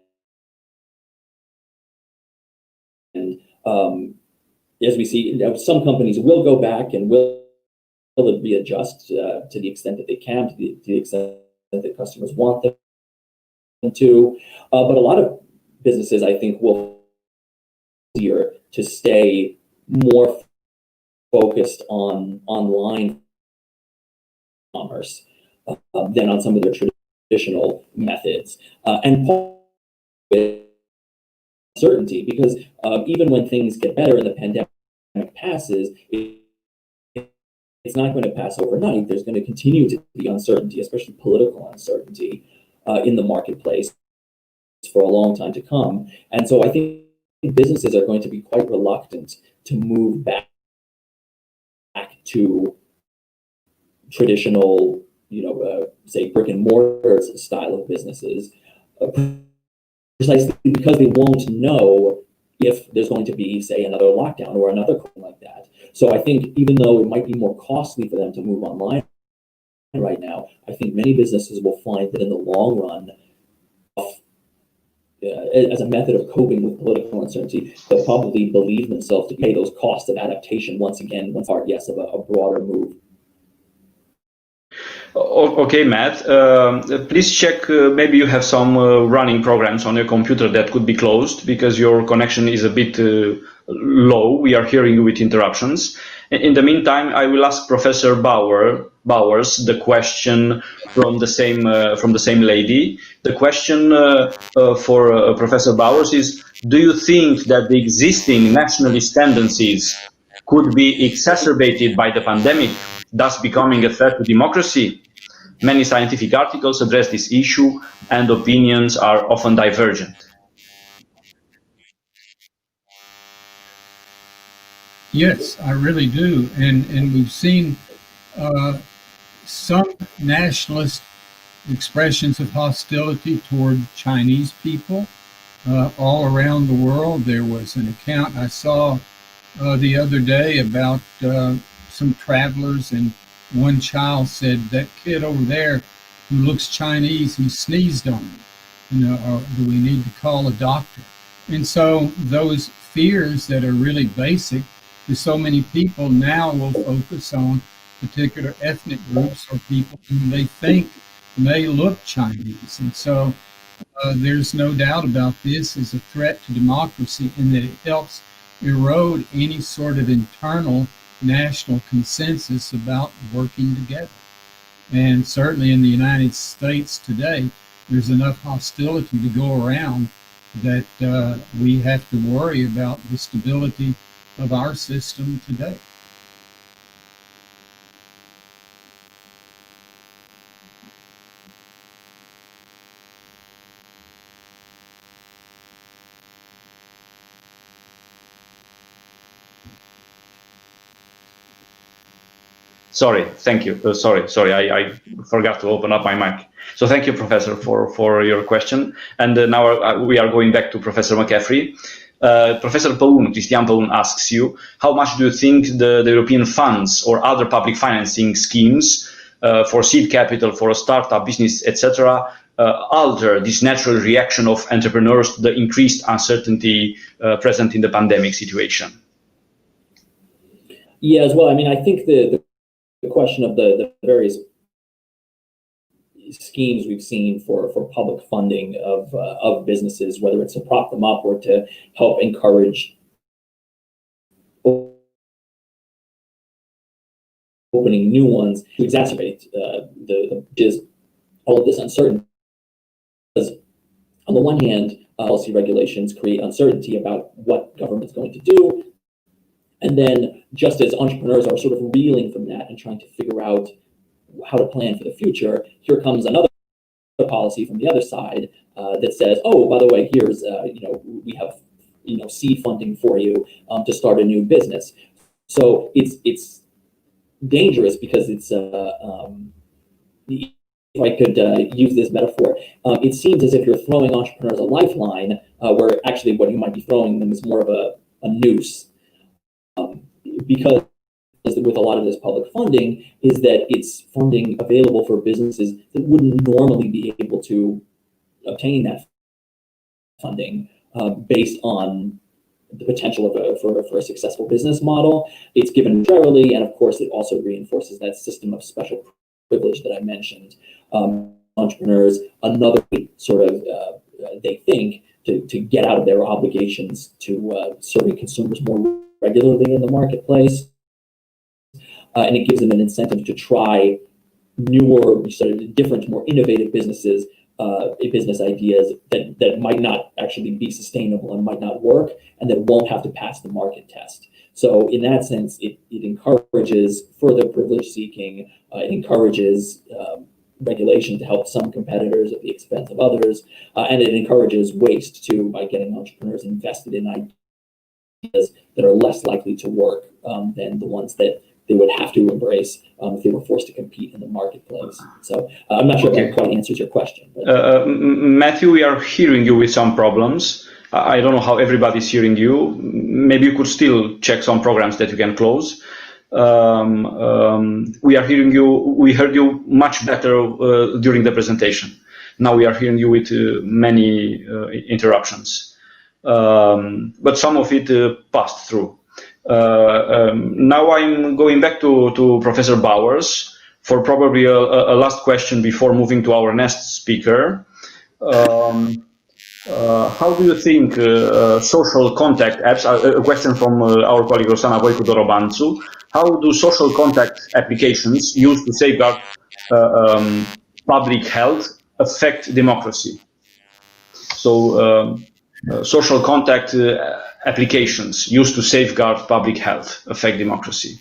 And as we see, some companies will go back and will readjust to the extent that they can, to the extent that customers want them to. But a lot of businesses, I think, will easier to stay more focused on online commerce than on some of their traditional methods. And uncertainty, because even when things get better and the pandemic passes, it's not going to pass overnight. There's going to continue to be uncertainty, especially political uncertainty in the marketplace for a long time to come. And so I think businesses are going to be quite reluctant to move back to traditional, say brick and mortar style of businesses, precisely because they won't know if there's going to be, say, another lockdown or another thing like that. So I think even though it might be more costly for them to move online right now, I think many businesses will find that in the long run, as a method of coping with political uncertainty, they'll probably believe themselves to pay those costs of adaptation once again, one part, yes, of a broader move. Okay, Matt, please check, maybe you have some running programs on your computer that could be closed because your connection is a bit low. We are hearing you with interruptions. In the meantime, I will ask Professor Bowers the question from the same lady. The question for Professor Bowers is, do you think that the existing nationalist tendencies could be exacerbated by the pandemic, thus becoming a threat to democracy? Many scientific articles address this issue and opinions are often divergent. Yes, I really do. And we've seen some nationalist expressions of hostility toward Chinese people all around the world. There was an account I saw the other day about some travelers, and one child said, "That kid over there who looks Chinese, he sneezed on me. Or do we need to call a doctor?" And so those fears that are really basic to so many people now will focus on particular ethnic groups or people whom they think may look Chinese. And so there's no doubt about this as a threat to democracy, in that it helps erode any sort of internal national consensus about working together. And certainly in the United States today, there's enough hostility to go around that we have to worry about the stability of our system today. Sorry, thank you. Sorry, I forgot to open up my mic. So thank you, Professor, for your question. And now we are going back to Professor Mccaffrey. Professor Paun, Cristian Paun asks you, how much do you think the European funds or other public financing schemes for seed capital, for a startup business, etc., alter this natural reaction of entrepreneurs to the increased uncertainty present in the pandemic situation? Yeah, as well. I mean, I think the question of the various schemes we've seen for public funding of businesses, whether it's to prop them up or to help encourage opening new ones, to exacerbate all of this uncertainty. Because on the one hand, policy regulations create uncertainty about what government's going to do. And then just as entrepreneurs are sort of reeling from that and trying to figure out how to plan for the future, here comes another policy from the other side that says, oh, by the way, here's, we have, seed funding for you to start a new business. So it's dangerous because it's, if I could use this metaphor, it seems as if you're throwing entrepreneurs a lifeline, where actually what you might be throwing them is more of a noose. Because with a lot of this public funding is that it's funding available for businesses that wouldn't normally be able to obtain that funding based on the potential for a successful business model. It's given arbitrarily, and of course it also reinforces that system of special privilege that I mentioned. Entrepreneurs, another sort of, they think, to get out of their obligations to serving consumers more regularly in the marketplace. And it gives them an incentive to try newer, sort of different, more innovative business ideas that might not actually be sustainable and might not work, and that won't have to pass the market test. So in that sense, it encourages further privilege seeking. It encourages regulation to help some competitors at the expense of others. And it encourages waste too, by getting entrepreneurs invested in ideas that are less likely to work than the ones that they would have to embrace if they were forced to compete in the marketplace. So I'm not sure if that quite answers your question. Matthew, we are hearing you with some problems. I don't know how everybody's hearing you. Maybe you could still check some programs that you can close. We are hearing you. We heard you much better during the presentation. Now we are hearing you with many interruptions, but some of it passed through. Now I'm going back to Professor Bowers for probably a last question before moving to our next speaker. How do you think social contact apps, a question from our colleague Roxana VOICU-DOROBANTU, how do social contact applications used to safeguard public health affect democracy? So social contact applications used to safeguard public health affect democracy?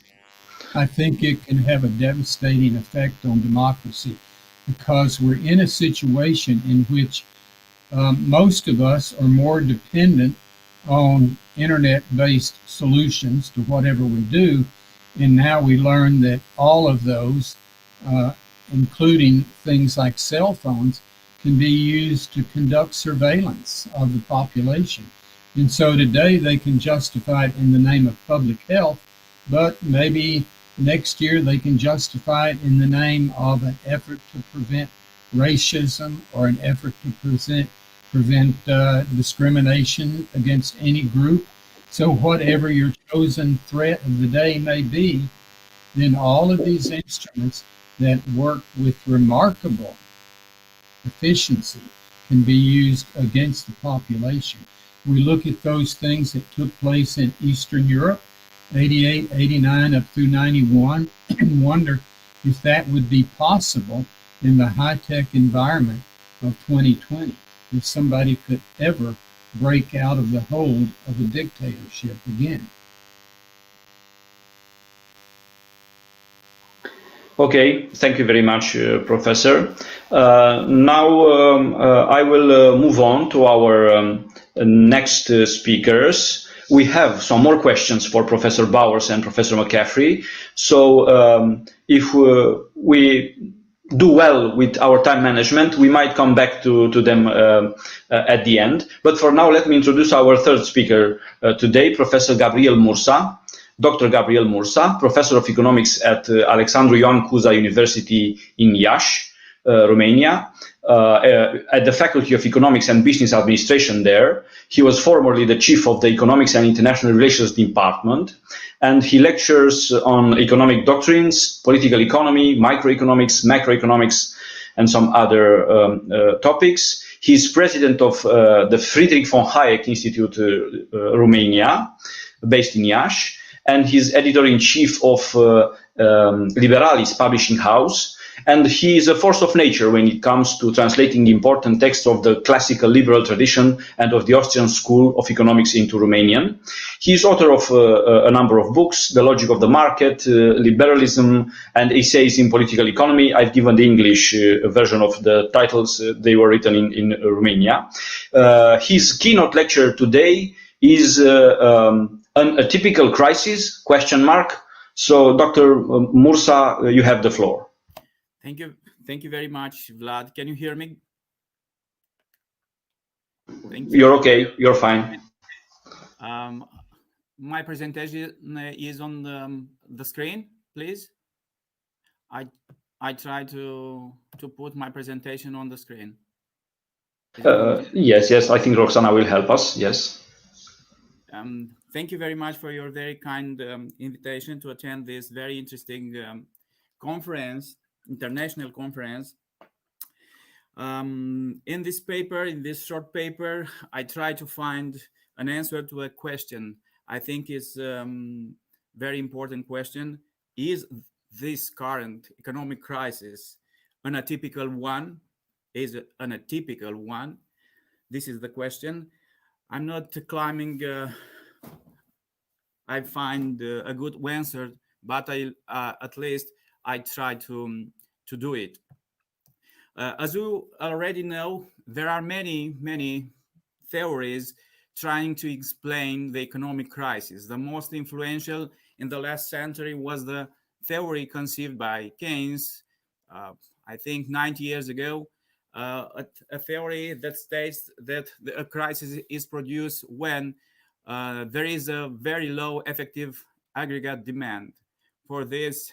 I think it can have a devastating effect on democracy because we're in a situation in which most of us are more dependent on internet-based solutions to whatever we do. And now we learn that all of those, including things like cell phones, can be used to conduct surveillance of the population. And so today they can justify it in the name of public health, but maybe next year they can justify it in the name of an effort to prevent racism or an effort to prevent discrimination against any group. So whatever your chosen threat of the day may be, then all of these instruments that work with remarkable efficiency can be used against the population. We look at those things that took place in Eastern Europe, 88, 89, up through 91, and wonder if that would be possible in the high-tech environment of 2020, if somebody could ever break out of the hold of a dictatorship again. Okay, thank you very much, Professor. Now I will move on to our next speakers. We have some more questions for Professor Bowers and Professor McCaffrey. So if we do well with our time management, we might come back to them at the end. But for now, let me introduce our third speaker today, Professor Gabriel Mursa. Dr. Gabriel Mursa, Professor of Economics at Alexandru Ioan Cuza University in Iași, Romania, at the Faculty of Economics and Business Administration there. He was formerly the chief of the Economics and International Relations Department, and he lectures on economic doctrines, political economy, microeconomics, macroeconomics, and some other topics. He's president of the Friedrich von Hayek Institute, Romania, based in Iași, and he's editor-in-chief of Liberalis Publishing House. And he is a force of nature when it comes to translating important texts of the classical liberal tradition and of the Austrian school of economics into Romanian. He is author of a number of books, The Logic of the Market, Liberalism, and Essays in Political Economy. I've given the English version of the titles. They were written in Romania. His keynote lecture today is a typical crisis, question mark. So, Dr. Mursa, you have the floor. Thank you very much, Vlad. Can you hear me? Thank you. You're okay. You're fine. My presentation is on the screen, please. I try to put my presentation on the screen. Yes. I think Roxana will help us. Yes. Thank you very much for your very kind invitation to attend this very interesting conference, international conference. In this paper, in this short paper, I try to find an answer to a question. I think is very important question. Is this current economic crisis an atypical one? Is it an atypical one? This is the question. I'm not claiming I find a good answer, but at least I try to do it. As you already know, there are many theories trying to explain the economic crisis. The most influential in the last century was the theory conceived by Keynes, I think 90 years ago, a theory that states that a crisis is produced when there is a very low effective aggregate demand. For this,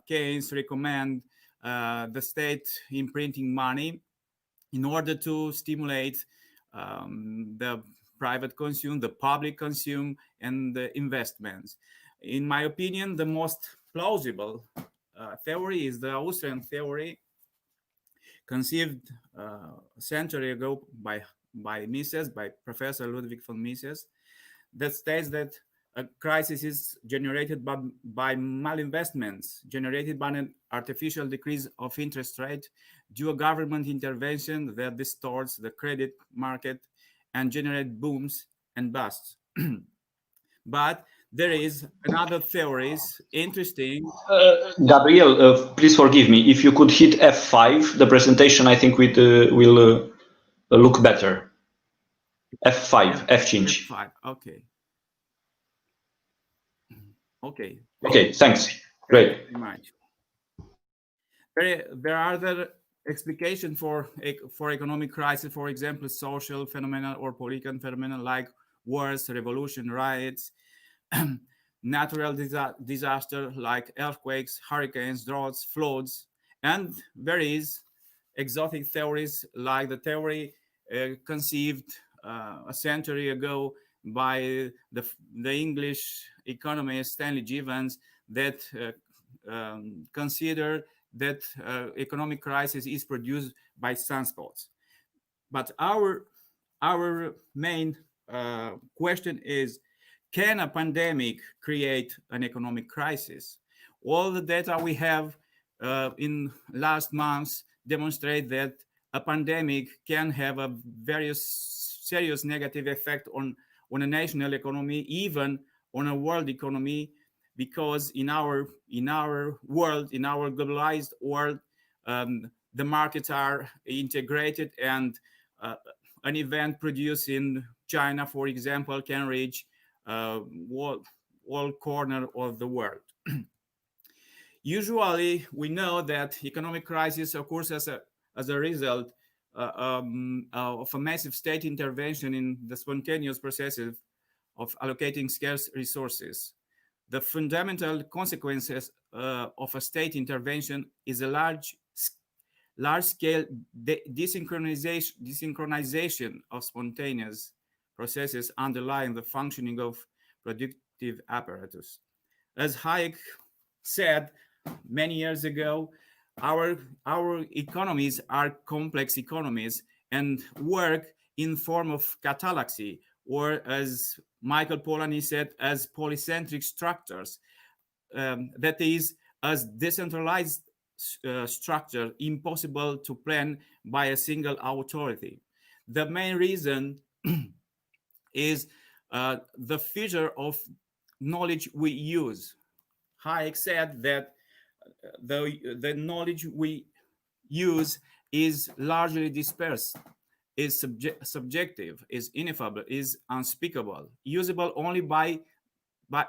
Keynes recommend the state imprinting money in order to stimulate the private consume, the public consume, and the investments. In my opinion, the most plausible theory is the Austrian theory conceived a century ago by Professor Ludwig von Mises, that states that a crisis is generated by malinvestments, generated by an artificial decrease of interest rate due to government intervention that distorts the credit market and generate booms and busts. But there is another theories interesting. Gabriel, please forgive me. If you could hit F5, the presentation, I think will look better. F5, F change. F5, okay. Okay. Okay, thanks. Great. Thank you very much. There are other explications for economic crisis, for example, social phenomena or political phenomena like wars, revolution, riots, natural disaster like earthquakes, hurricanes, droughts, floods, and there is exotic theories like the theory conceived a century ago by the English economist Stanley Jevons that considered that economic crisis is produced by sunspots. But our main question is, can a pandemic create an economic crisis? All the data we have in last months demonstrate that a pandemic can have a very serious negative effect on a national economy, even on a world economy, because in our world, in our globalized world, the markets are integrated, and an event produced in China, for example, can reach all corner of the world. Usually, we know that economic crisis occurs as a result of a massive state intervention in the spontaneous processes of allocating scarce resources. The fundamental consequences of a state intervention is a large-scale desynchronization of spontaneous processes underlying the functioning of productive apparatus. As Hayek said many years ago, our economies are complex economies and work in form of catallaxy, or as Michael Polanyi said, as polycentric structures. That is, as decentralized structure impossible to plan by a single authority. The main reason is the feature of knowledge we use. Hayek said that the knowledge we use is largely dispersed, is subjective, is ineffable, is unspeakable, usable only by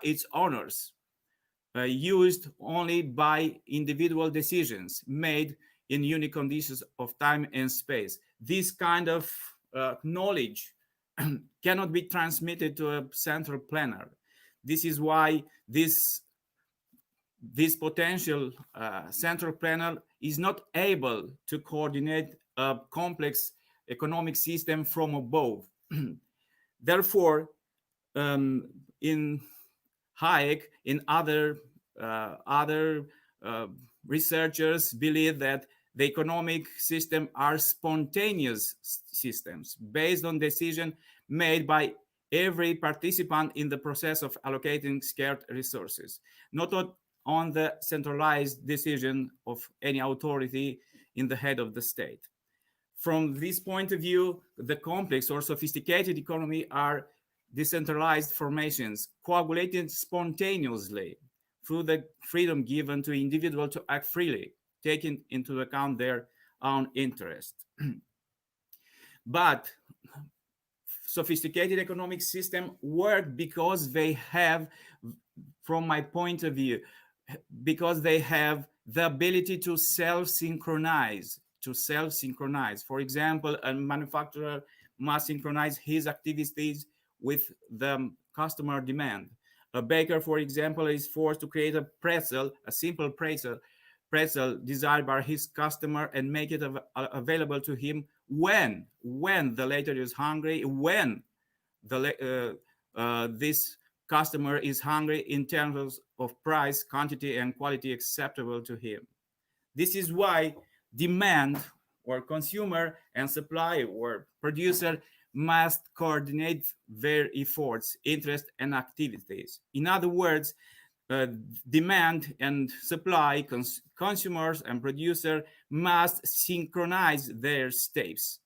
its owners, used only by individual decisions made in unique conditions of time and space. This kind of knowledge cannot be transmitted to a central planner. This is why this potential central planner is not able to coordinate a complex economic system from above. Therefore, in Hayek, in other researchers believe that the economic system are spontaneous systems based on decision made by every participant in the process of allocating scarce resources, not on the centralized decision of any authority in the head of the state. From this point of view, the complex or sophisticated economy are decentralized formations coagulated spontaneously through the freedom given to individuals to act freely, taking into account their own interest. But sophisticated economic systems work because they have, from my point of view, because they have the ability to self-synchronize. For example, a manufacturer must synchronize his activities with the customer demand. A baker, for example, is forced to create a pretzel, a simple pretzel desired by his customer, and make it available to him when the latter is hungry, when this customer is hungry in terms of price, quantity, and quality acceptable to him. This is why demand, or consumer, and supply, or producer, must coordinate their efforts, interests, and activities. In other words, demand and supply, consumers and producer must synchronize their steps.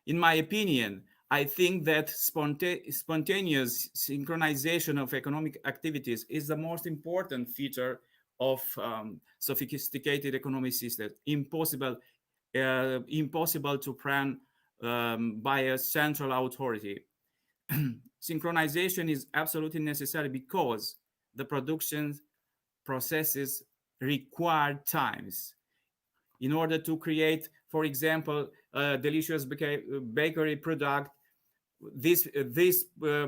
In my opinion, I think that spontaneous synchronization of economic activities is the most important feature of sophisticated economic systems. Impossible to plan by a central authority. Synchronization is absolutely necessary because the production processes require times. In order to create, for example, a delicious bakery product, this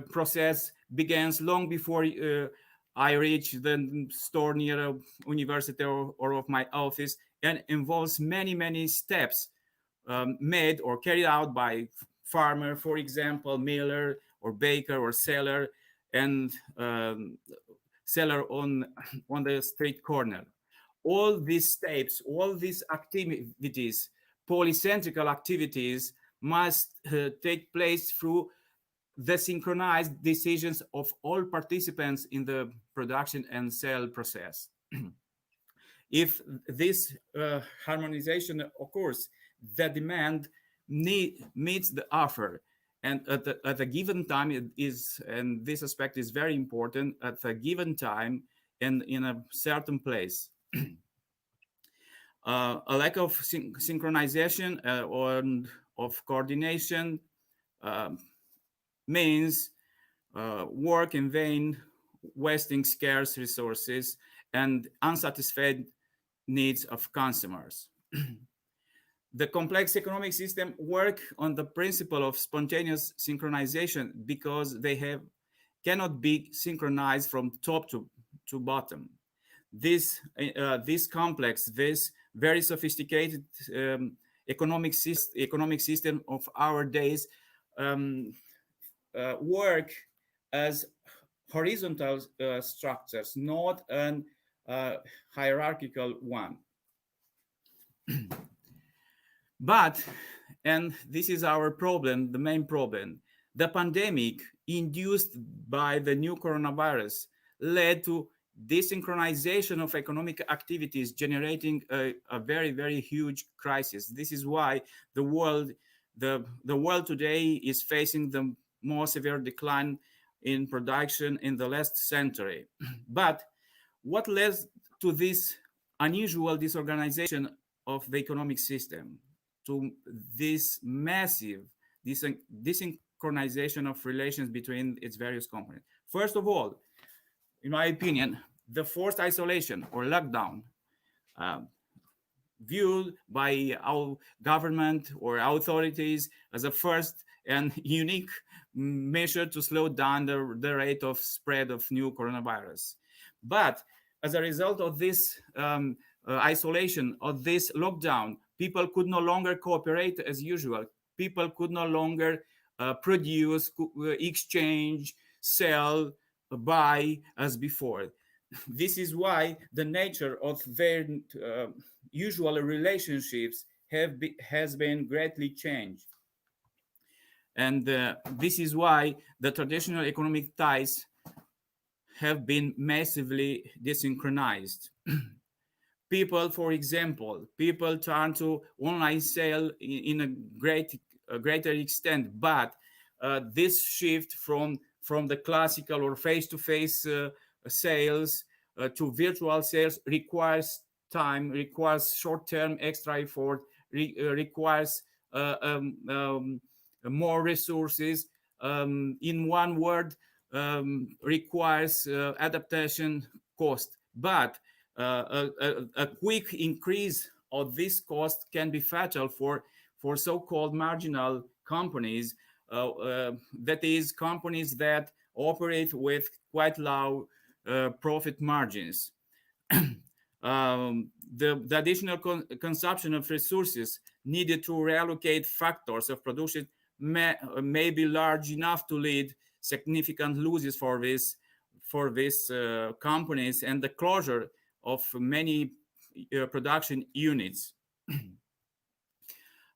process begins long before I reach the store near a university or of my office, and involves many steps made or carried out by farmer, for example, miller or baker or seller, and seller on the street corner. All these steps, all these activities, polycentrical activities, must take place through the synchronized decisions of all participants in the production and sale process. If this harmonization occurs, the demand meets the offer. And at a given time, it is, and this aspect is very important, at a given time and in a certain place. A lack of synchronization or of coordination means work in vain, wasting scarce resources, and unsatisfied needs of consumers. The complex economic system work on the principle of spontaneous synchronization because they cannot be synchronized from top to bottom. This complex, this very sophisticated economic system of our days work as horizontal structures, not an hierarchical one. But, and this is our problem, the main problem, the pandemic induced by the new coronavirus led to desynchronization of economic activities, generating a very, very huge crisis. This is why the world today is facing the most severe decline in production in the last century. But what led to this unusual disorganization of the economic system, to this massive desynchronization of relations between its various components? First of all, in my opinion, the forced isolation or lockdown, viewed by our government or authorities as a first and unique measure to slow down the rate of spread of new coronavirus. But as a result of this isolation, of this lockdown, people could no longer cooperate as usual. People could no longer produce, exchange, sell, buy as before. This is why the nature of their usual relationships has been greatly changed. And this is why the traditional economic ties have been massively desynchronized. People, for example, people turn to online sale in a greater extent, but this shift from the classical or face-to-face sales to virtual sales requires time, requires short-term extra effort, requires more resources. In one word, requires adaptation cost. But a quick increase of this cost can be fatal for so-called marginal companies, that is, companies that operate with quite low profit margins. The additional consumption of resources needed to reallocate factors of production may be large enough to lead significant losses for these companies and the closure of many production units.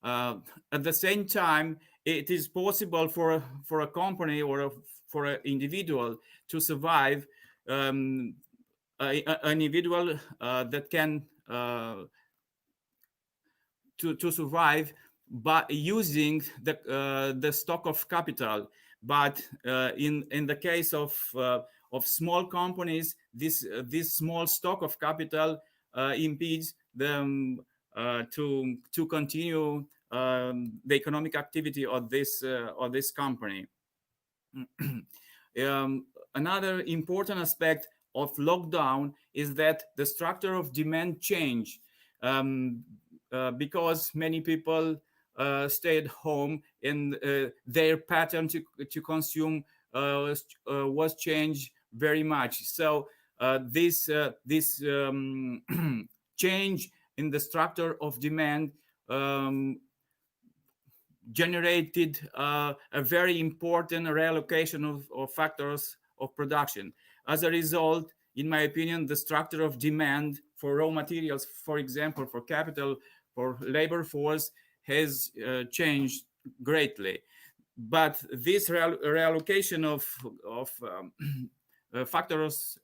At the same time, it is possible for a company or for an individual to survive. An individual that can to survive by using the stock of capital. But in the case of small companies, this small stock of capital impedes them to continue the economic activity of this company. Another important aspect of lockdown is that the structure of demand changed because many people stayed home, and their pattern to consume was changed very much. So this change in the structure of demand generated a very important reallocation of factors of production. As a result, in my opinion, the structure of demand for raw materials, for example, for capital, for labor force, has changed greatly. But this reallocation of factors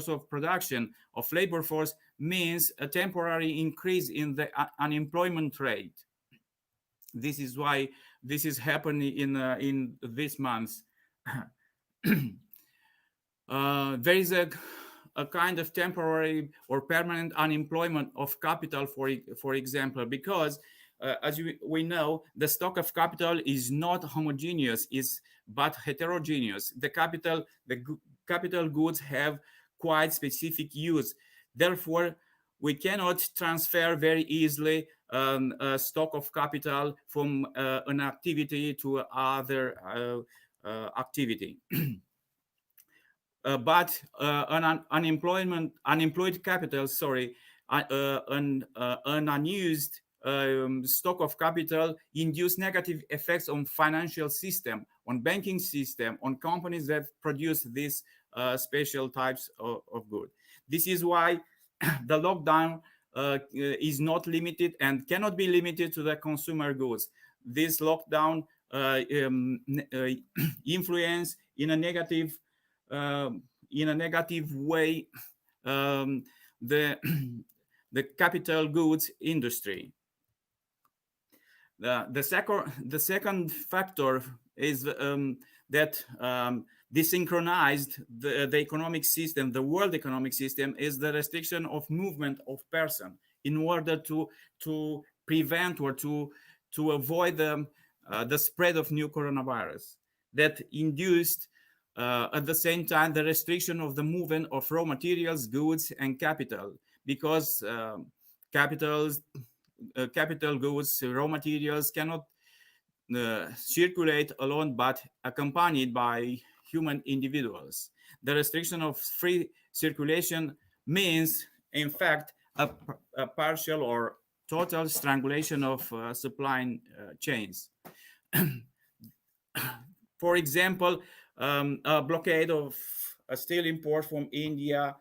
of production of labor force means a temporary increase in the unemployment rate. This is why this is happening in this month. There is a kind of temporary or permanent unemployment of capital, for example, because as we know, the stock of capital is not homogeneous, but heterogeneous. The capital goods have quite specific use. Therefore, we cannot transfer very easily a stock of capital from an activity to other activity. But an unemployed capital, an unused stock of capital induce negative effects on financial system, on banking system, on companies that produce this special types of good. This is why the lockdown is not limited and cannot be limited to the consumer goods. This lockdown influence in a negative way the capital goods industry. The second factor is that desynchronized the economic system, the world economic system, is the restriction of movement of person in order to prevent or to avoid the spread of new coronavirus that induced at the same time the restriction of the movement of raw materials, goods, and capital, because capital goods, raw materials cannot circulate alone but accompanied by human individuals. The restriction of free circulation means, in fact, a partial or total strangulation of supply chains. For example, a blockade of steel import from India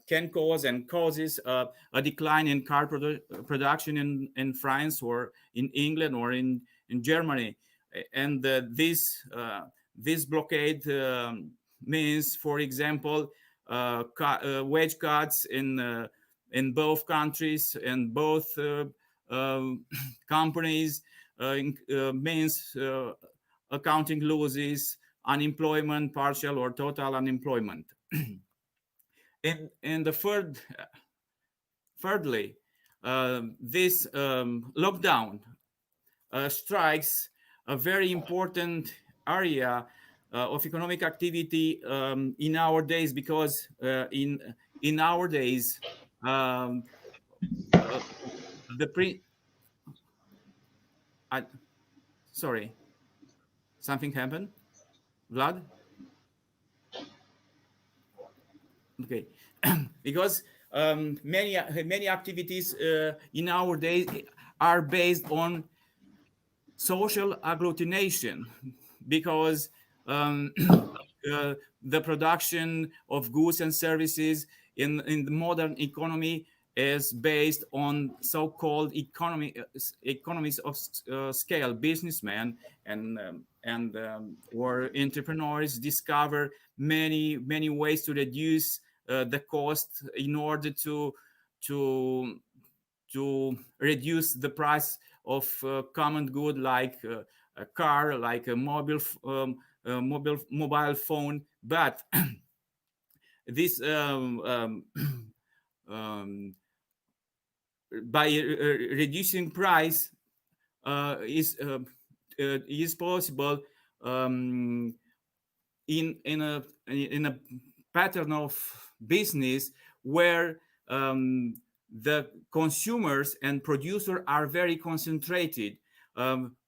can cause and causes a decline in car production in France or in England or in Germany. And this blockade means, for example, wage cuts in both countries and both companies, means accounting losses, unemployment, partial or total unemployment. And thirdly, this lockdown strikes a very important area of economic activity in our days, because in our days sorry, something happened, Vlad? Okay. Because many activities in our days are based on social agglutination, because the production of goods and services in the modern economy is based on so-called economies of scale. Businessmen and or entrepreneurs discover many ways to reduce the cost in order to reduce the price of common good, like a car, like a mobile phone. But this by reducing price is possible in a pattern of business where the consumers and producers are very concentrated.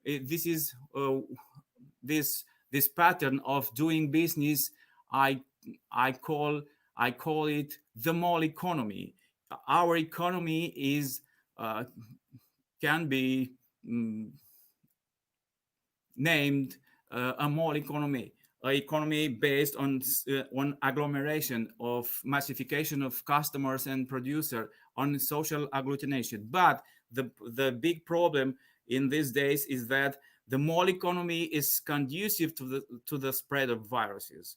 This is this pattern of doing business. I call it the mall economy. Our economy is can be named a mall economy, an economy based on agglomeration of massification of customers and producer, on social agglutination. But the big problem in these days is that the mall economy is conducive to the spread of viruses.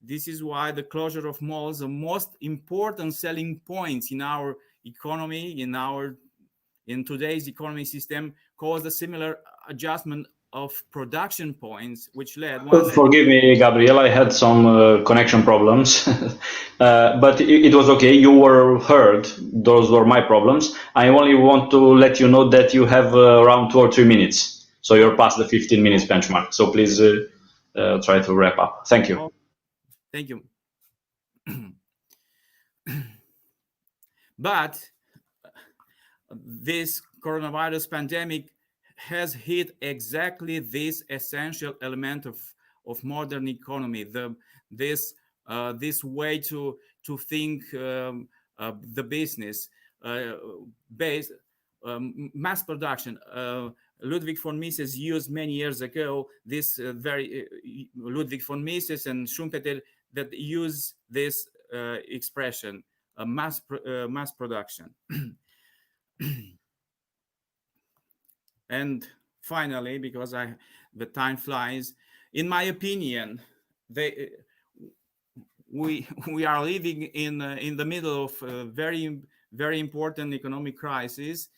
This is why the closure of malls, the most important selling points in our economy, in today's economy system, caused a similar adjustment of production points, which led. Forgive me, Gabriel, I had some connection problems, but it was okay. You were heard. Those were my problems. I only want to let you know that you have around 2 or 3 minutes, so you're past the 15 minutes benchmark. So please try to wrap up. Thank you. Thank you. But this coronavirus pandemic has hit exactly this essential element of modern economy, this way to think the business based mass production. Ludwig von Mises used many years ago this Ludwig von Mises and Schumpeter that use this expression, mass production. And finally, because the time flies, in my opinion, we are living in the middle of a very important economic crisis,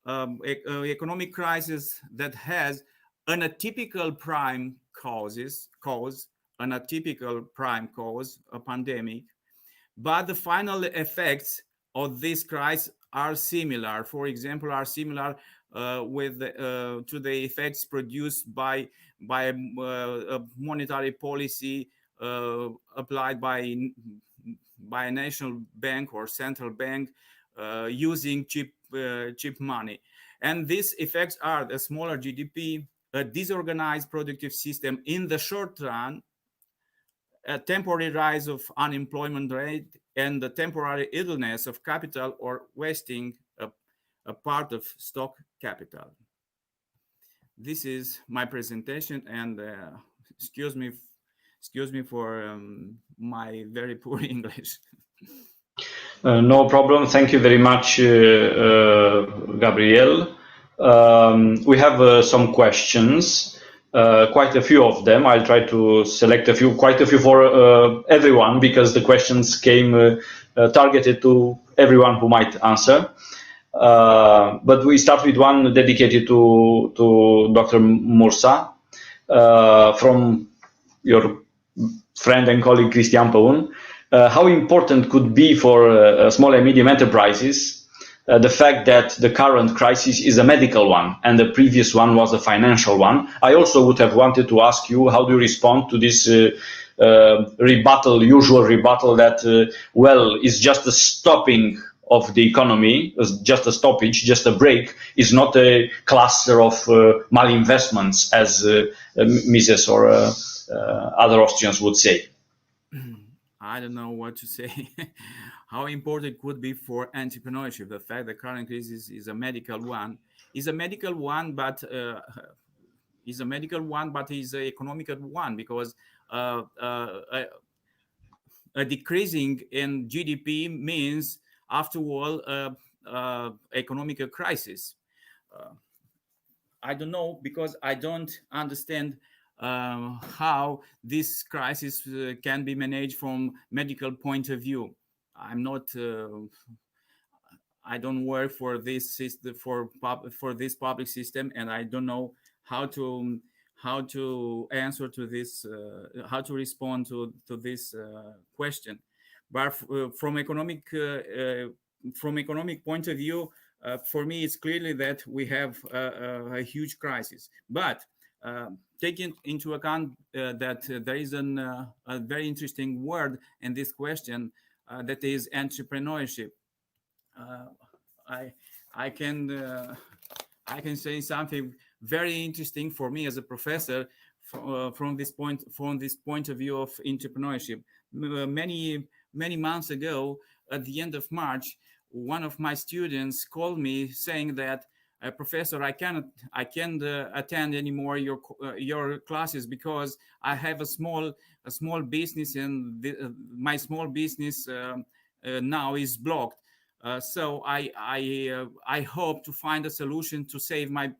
economic crisis that has an atypical prime cause, a pandemic, but the final effects of this crisis are similar. For example, are similar to the effects produced by a monetary policy applied by a national bank or central bank using cheap money. And these effects are the smaller GDP, a disorganized productive system in the short run, a temporary rise of unemployment rate, and the temporary idleness of capital or wasting a part of stock capital. This is my presentation, and excuse me for my very poor English. No problem. Thank you very much, Gabriel. We have some questions, quite a few of them. I'll try to select quite a few for everyone, because the questions came targeted to everyone who might answer. But we start with one dedicated to Dr. Mursa, from your friend and colleague Cristian Păun. How important could be for small and medium enterprises the fact that the current crisis is a medical one and the previous one was a financial one? I also would have wanted to ask you, how do you respond to this usual rebuttal that, well, it's just a stopping of the economy, just a stoppage, just a break, is not a cluster of malinvestments, as Mises or other Austrians would say? I don't know what to say. How important could be for entrepreneurship the fact that current crisis is a medical one, but is an economical one, because a decreasing in GDP means, after all, economic crisis. I don't know, because I don't understand how this crisis can be managed from medical point of view. I'm not. I don't work for this system, for this public system, and I don't know how to answer to this, how to respond to this question. But from economic point of view, for me, it's clearly that we have a huge crisis. But taking into account that there is a very interesting word in this question, that is entrepreneurship. I can say something very interesting for me as a professor from this point of view of entrepreneurship. Many months ago, at the end of March, one of my students called me saying that, Professor, I can't attend anymore your classes because I have a small business, and my small business now is blocked. So I hope to find a solution to save my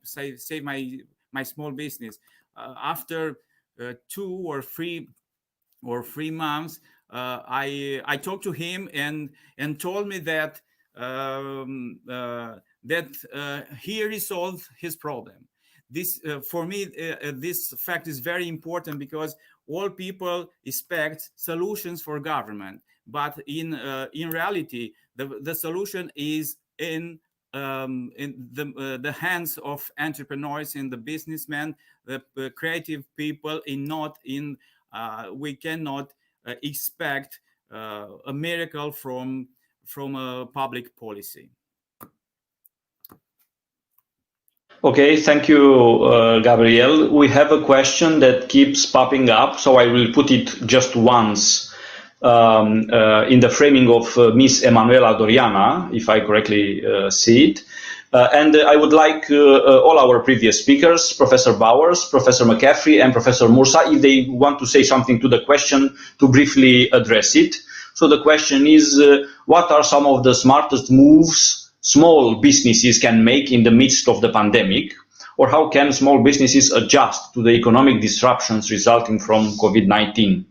small business. After 2 or 3 months, I talked to him and told me that he resolved his problem. This for me, this fact is very important, because all people expect solutions for government, but in reality, the solution is in the hands of entrepreneurs, in the businessmen, the creative people, we cannot expect a miracle from a public policy. Okay, thank you, Gabriel. We have a question that keeps popping up, so I will put it just once in the framing of Miss Emanuela Doriana, if I correctly see it. And I would like all our previous speakers, Professor Bowers, Professor McCaffrey, and Professor Mursa, if they want to say something to the question, to briefly address it. So the question is, what are some of the smartest moves small businesses can make in the midst of the pandemic? Or how can small businesses adjust to the economic disruptions resulting from COVID-19?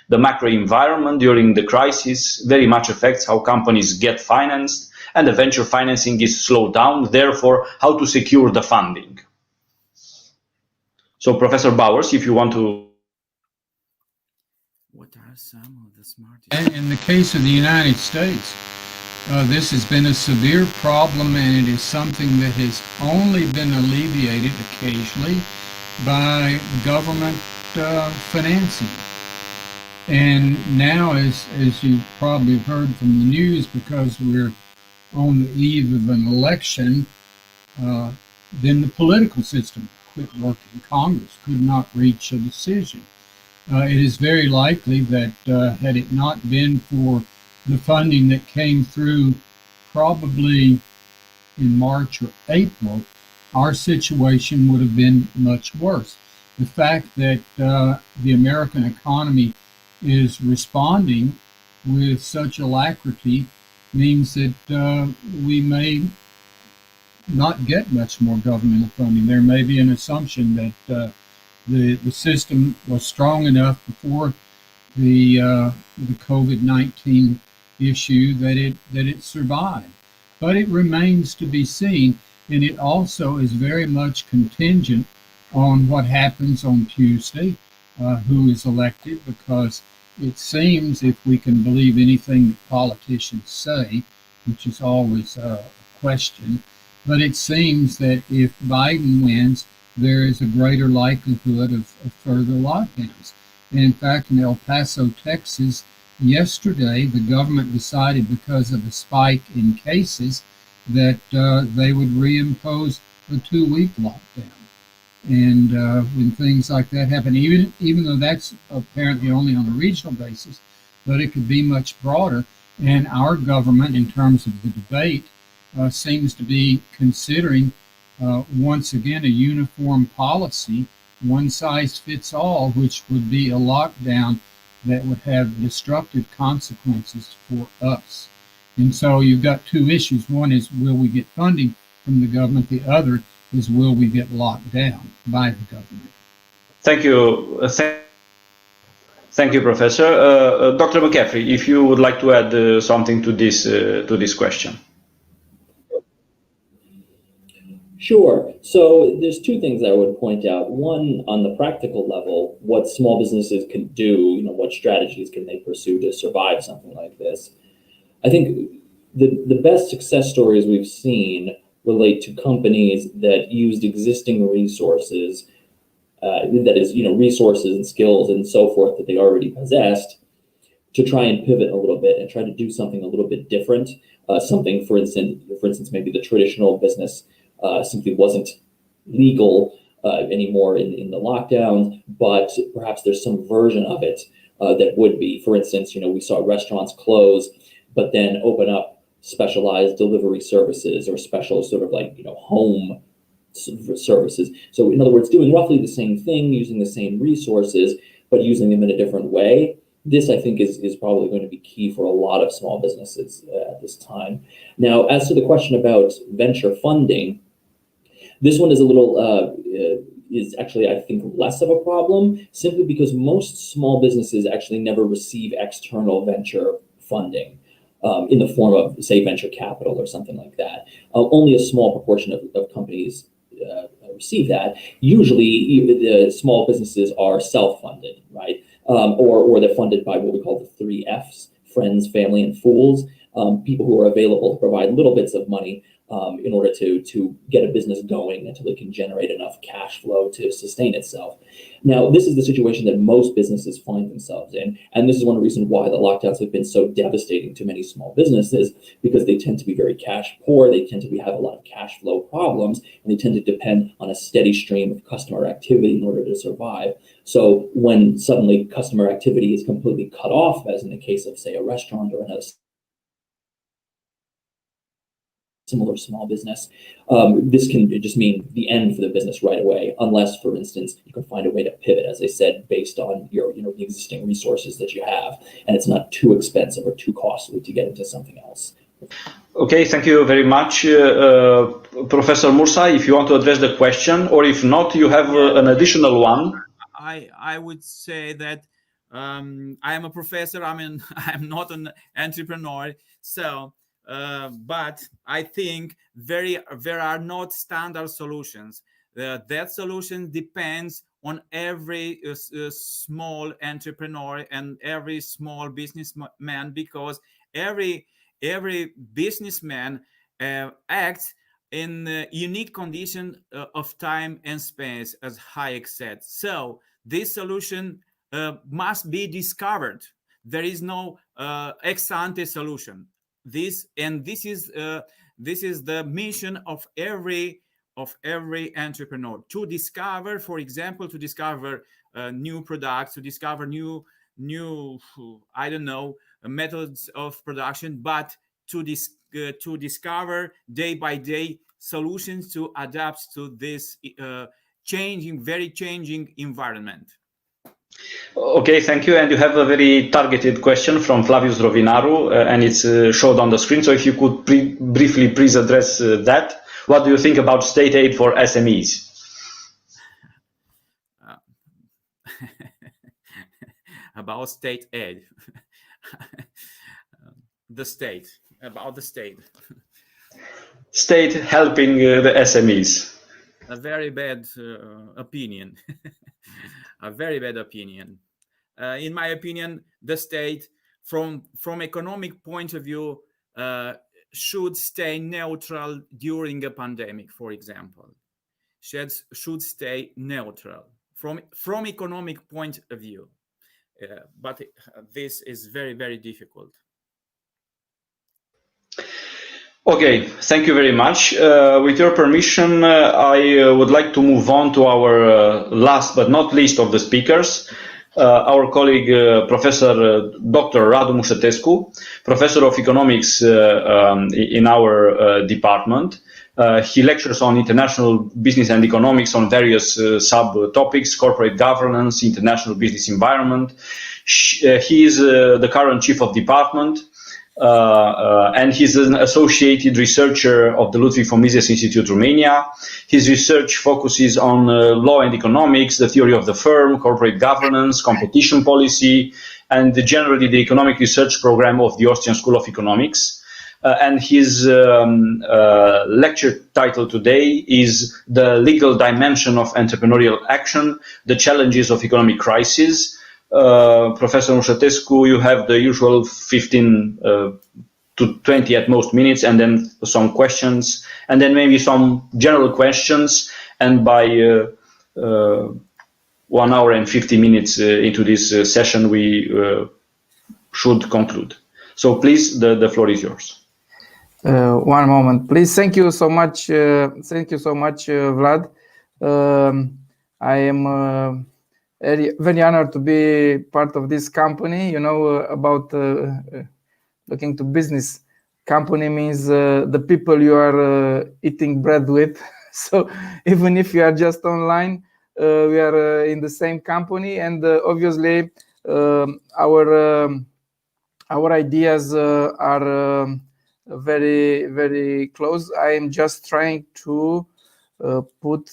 The macro environment during the crisis very much affects how companies get financed, and the venture financing is slowed down, therefore, how to secure the funding. So, Professor Bowers, if you want to... What are some of the smartest... And in the case of the United States, this has been a severe problem, and it is something that has only been alleviated occasionally by government financing. And now, as you probably have heard from the news, because we're on the eve of an election, then the political system quit working. Congress could not reach a decision. It is very likely that had it not been for the funding that came through probably in March or April, our situation would have been much worse. The fact that the American economy is responding with such alacrity means that we may not get much more governmental funding. There may be an assumption that the system was strong enough before the COVID-19 issue that it survived. But it remains to be seen, and it also is very much contingent on what happens on Tuesday, who is elected, because it seems, if we can believe anything that politicians say, which is always a question, but it seems that if Biden wins, there is a greater likelihood of further lockdowns. And in fact, in El Paso, Texas, yesterday, the government decided, because of a spike in cases, that they would reimpose a 2-week lockdown. And when things like that happen, even though that's apparently only on a regional basis, but it could be much broader. And our government, in terms of the debate, seems to be considering, once again, a uniform policy, one size fits all, which would be a lockdown that would have destructive consequences for us. And so you've got two issues. One is, will we get funding from the government? The other is, will we get locked down by the government? Thank you. Thank you, Professor. Dr. McCaffrey, if you would like to add something to this question. Sure. So there's two things I would point out. One, on the practical level, what small businesses can do, what strategies can they pursue to survive something like this? I think the best success stories we've seen relate to companies that used existing resources, that is, resources and skills and so forth that they already possessed, to try and pivot a little bit and try to do something a little bit different. Something, for instance, maybe the traditional business simply wasn't legal anymore in the lockdowns, but perhaps there's some version of it that would be. For instance, we saw restaurants close, but then open up specialized delivery services or special sort of home services. So in other words, doing roughly the same thing, using the same resources, but using them in a different way. This, I think, is probably going to be key for a lot of small businesses at this time. Now, as to the question about venture funding, this one is a little, is actually, I think, less of a problem, simply because most small businesses actually never receive external venture funding in the form of, say, venture capital or something like that. Only a small proportion of companies receive that. Usually, the small businesses are self-funded, right? Or they're funded by what we call the 3 Fs, friends, family, and fools, people who are available to provide little bits of money in order to get a business going until it can generate enough cash flow to sustain itself. Now, this is the situation that most businesses find themselves in, and this is one reason why the lockdowns have been so devastating to many small businesses, because they tend to be very cash poor, they tend to have a lot of cash flow problems, and they tend to depend on a steady stream of customer activity in order to survive. So when suddenly customer activity is completely cut off, as in the case of, say, a restaurant or an similar small business. This can just mean the end for the business right away, unless, for instance, you can find a way to pivot, as I said, based on your, the existing resources that you have, and it's not too expensive or too costly to get into something else. Okay, thank you very much, Professor Mursa. If you want to address the question, or if not, you have an additional one. I would say that I am a professor. I'm not an entrepreneur. So, but I think there are not standard solutions. That solution depends on every small entrepreneur and every small businessman, because every businessman acts in unique condition of time and space, as Hayek said. So this solution must be discovered. There is no ex-ante solution. This is the mission of every entrepreneur, to discover, for example, to discover new products, to discover new I don't know, methods of production, but to discover day by day solutions to adapt to this very changing environment. Okay, thank you. And you have a very targeted question from Flavius Rovinaru, and it's showed on the screen. So if you could briefly please address that. What do you think about state aid for SMEs? About state aid. The state. About the state. State helping the SMEs. A very bad opinion. A very bad opinion. In my opinion, the state, from economic point of view, should stay neutral during a pandemic, for example. Should stay neutral from economic point of view. But this is very, very difficult. Okay, thank you very much. With your permission, I would like to move on to our last but not least of the speakers, our colleague, Professor Dr. Radu Mușătescu, Professor of Economics in our department. He lectures on international business and economics on various subtopics: corporate governance, international business environment. He is the current chief of department. And he's an associated researcher of the Ludwig von Mises Institute, Romania. His research focuses on law and economics, the theory of the firm, corporate governance, competition policy, and generally the economic research program of the Austrian School of Economics. And his lecture title today is The Legal Dimension of Entrepreneurial Action, the Challenges of Economic Crisis. Professor Mușătescu, you have the usual 15 to 20 at most minutes, and then some questions, and then maybe some general questions. And by 1 hour and 50 minutes into this session, we should conclude. So please, the floor is yours. One moment, please. Thank you so much. Thank you so much, Vlad. I am very honored to be part of this company. You know, about looking to business. Company means the people you are eating bread with. So even if you are just online, we are in the same company, and obviously our ideas are very, very close. I am just trying to put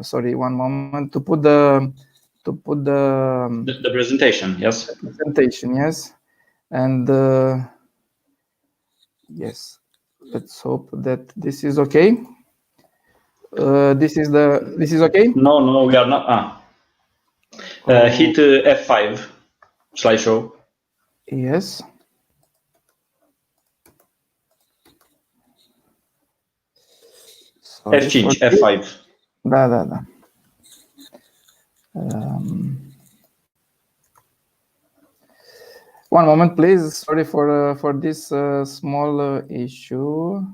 sorry, one moment, to put the presentation. Yes. Presentation, yes. And yes, let's hope that this is okay. This is okay? No, we are not. Hit F5 slideshow. Yes. F5. F5. Da. One moment, please. Sorry for this small issue.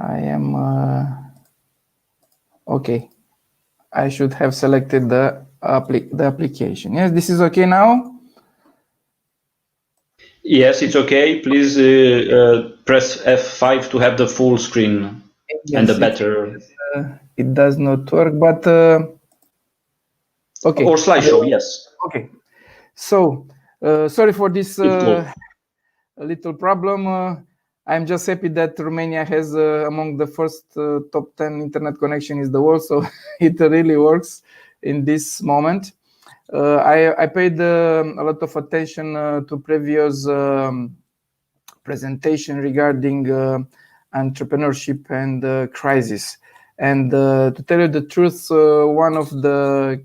I am okay. I should have selected the application. Yes, this is okay now. Yes, it's okay. Please press F5 to have the full screen and the better. It does not work, but okay. Or slideshow, yes. Okay. So sorry for this little problem. I'm just happy that Romania has among the first top 10 internet connection in the world, so it really works in this moment. I paid a lot of attention to previous presentation regarding entrepreneurship and crisis. And to tell you the truth, one of the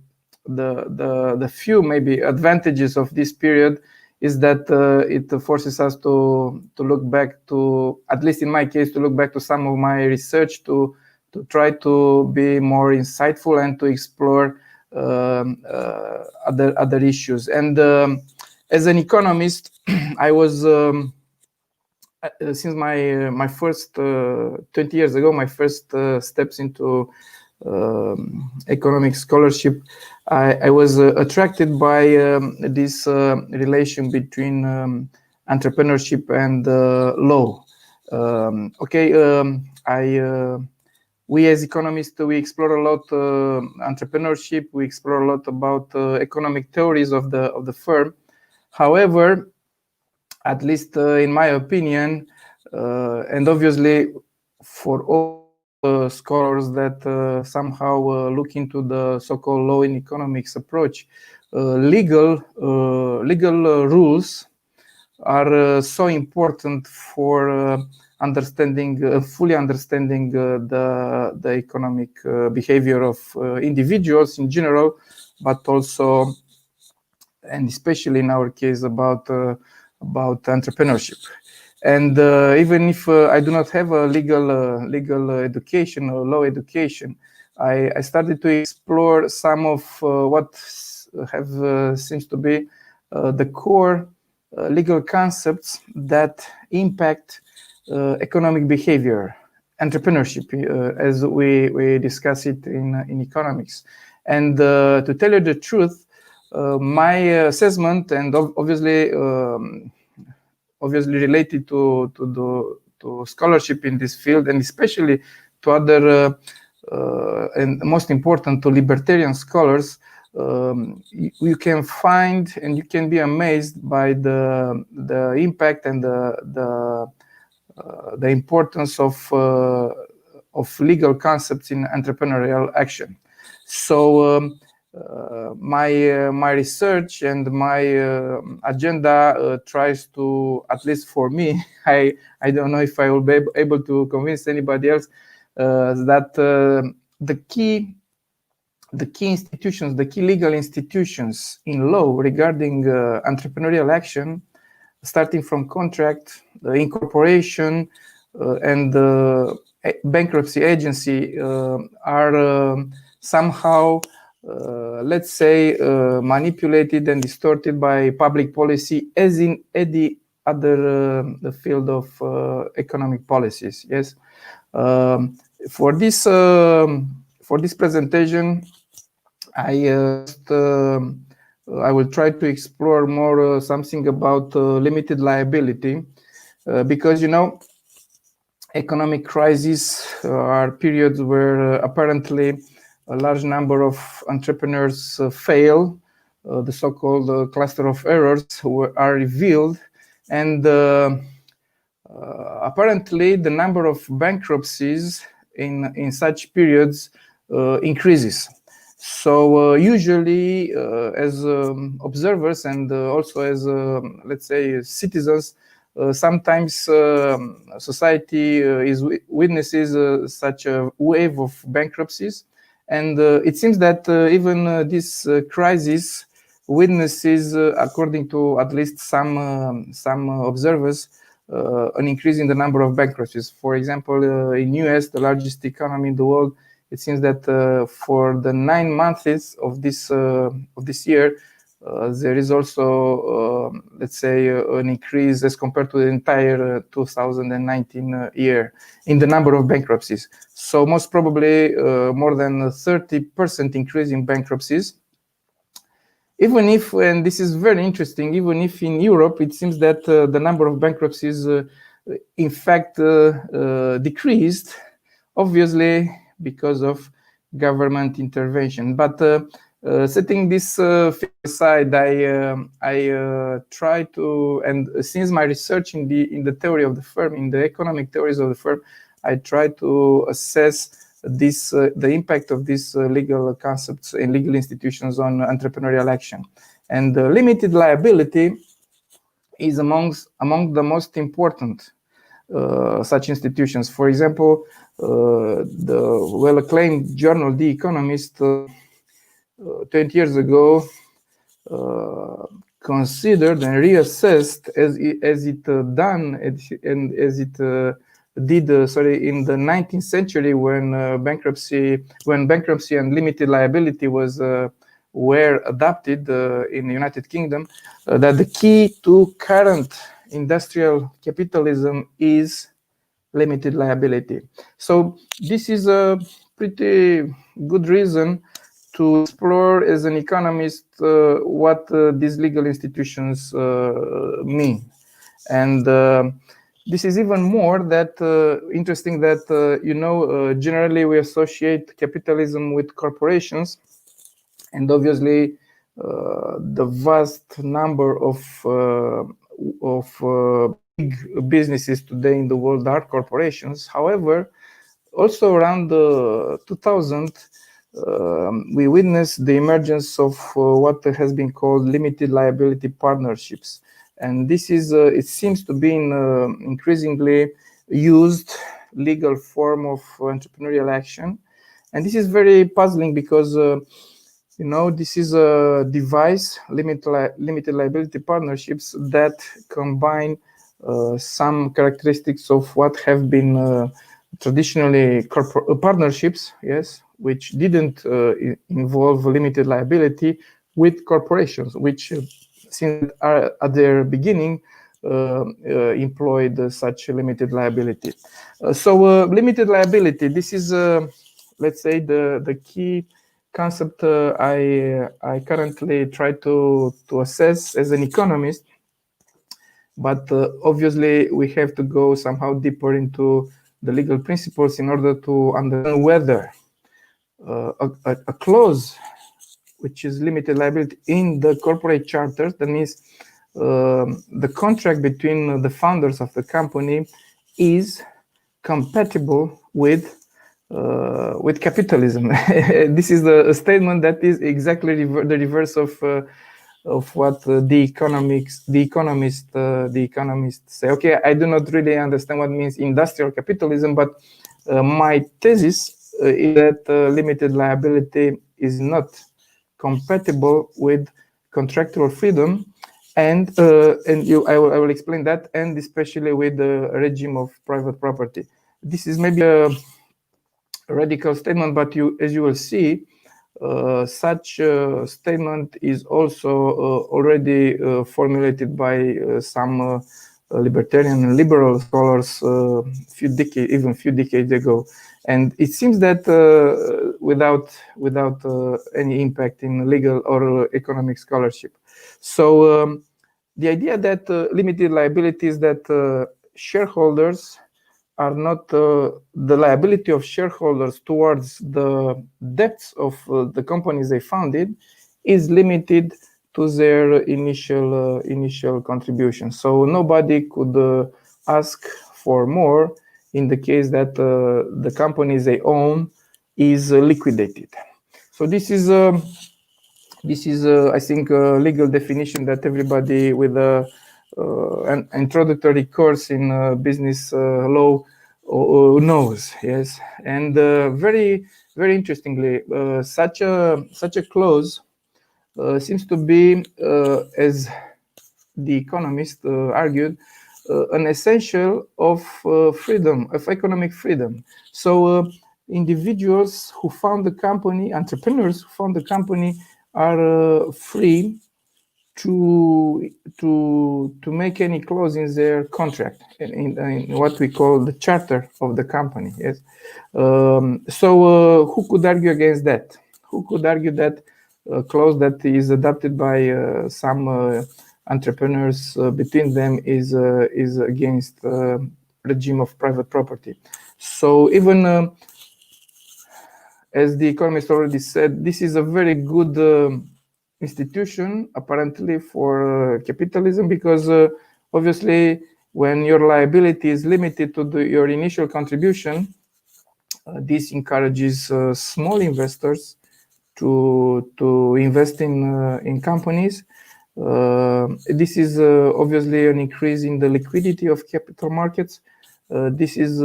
few maybe advantages of this period is that it forces us to look back to, at least in my case, to look back to some of my research to try to be more insightful and to explore other issues. And as an economist, I was since my first 20 years ago, my first steps into economic scholarship, I was attracted by this relation between entrepreneurship and law. We as economists, we explore a lot entrepreneurship. We explore a lot about economic theories of the firm. However, at least in my opinion, and obviously for all scholars that somehow look into the so-called law in economics approach, legal rules are so important for understanding, fully understanding the economic behavior of individuals in general, but also, and especially in our case, about entrepreneurship. And even if I do not have a legal education or law education, I started to explore some of what have seems to be the core legal concepts that impact economic behavior, entrepreneurship, as we discuss it in economics. And to tell you the truth, my assessment, and obviously related to scholarship in this field, and especially to other and most important to libertarian scholars, you can find and you can be amazed by the impact and the importance of legal concepts in entrepreneurial action. So my research and my agenda tries to, at least for me, I don't know if I will be able to convince anybody else that the key institutions, the key legal institutions in law regarding entrepreneurial action, starting from contract, incorporation, and bankruptcy agency, are somehow, let's say, manipulated and distorted by public policy, as in any other field of economic policies. Yes, for this presentation, I will try to explore more something about limited liability, because economic crises are periods where apparently a large number of entrepreneurs fail. The so-called cluster of errors are revealed, and apparently the number of bankruptcies in such periods increases. So usually, as observers and also as let's say citizens, sometimes society witnesses such a wave of bankruptcies, and it seems that even this crisis witnesses, according to at least some observers, an increase in the number of bankruptcies. For example, in US, the largest economy in the world, it seems that for the 9 months of this year, there is also, let's say, an increase as compared to the entire 2019 year in the number of bankruptcies. So most probably more than 30% increase in bankruptcies. even if, and this is very interesting, even if in Europe it seems that the number of bankruptcies in fact decreased, obviously because of government intervention. But setting this aside, I try to, and since my research in the theory of the firm, in the economic theories of the firm, I try to assess this the impact of these legal concepts and legal institutions on entrepreneurial action. And limited liability is among the most important such institutions. For example, the well-acclaimed journal The Economist 20 years ago considered and reassessed as it did in the 19th century when bankruptcy and limited liability were adopted in the United Kingdom, that the key to current industrial capitalism is limited liability. So this is a pretty good reason to explore as an economist what these legal institutions mean. And this is even more interesting that, generally we associate capitalism with corporations, and obviously the vast number of big businesses today in the world are corporations. However, also around 2000, we witnessed the emergence of what has been called limited liability partnerships. And this is, it seems to be an increasingly used legal form of entrepreneurial action. And this is very puzzling because, this is a device, limited liability partnerships, that combine some characteristics of what have been traditionally partnerships, yes, which didn't involve limited liability, with corporations, which since at their beginning employed such limited liability. So limited liability, this is, let's say, the key concept I currently try to assess as an economist. But obviously we have to go somehow deeper into the legal principles in order to understand whether a clause which is limited liability in the corporate charters, that means the contract between the founders of the company, is compatible with capitalism. This is a statement that is exactly the reverse of what the economists say. Okay, I do not really understand what means industrial capitalism, but my thesis is that limited liability is not compatible with contractual freedom, and I will explain that, and especially with the regime of private property. This is maybe a radical statement, but as you will see, such a statement is also already formulated by some libertarian and liberal scholars few decades ago, and it seems that without any impact in legal or economic scholarship. So the idea that limited liability is that shareholders are not the liability of shareholders towards the debts of the companies they founded is limited to their initial contribution. So nobody could ask for more in the case that the companies they own is liquidated. So this is I think a legal definition that everybody with an introductory course in business law knows. Yes, and very interestingly, such a clause seems to be, as the Economist argued, an essential of freedom, of economic freedom. So individuals who found the company, entrepreneurs who found the company, are free to make any clause in their contract, in what we call the charter of the company. Yes. So who could argue against that? Who could argue that clause that is adopted by some entrepreneurs between them is against regime of private property. So even as the economist already said, this is a very good institution apparently for capitalism, because obviously when your liability is limited to your initial contribution, this encourages small investors to invest in companies. This is obviously an increase in the liquidity of capital markets. This is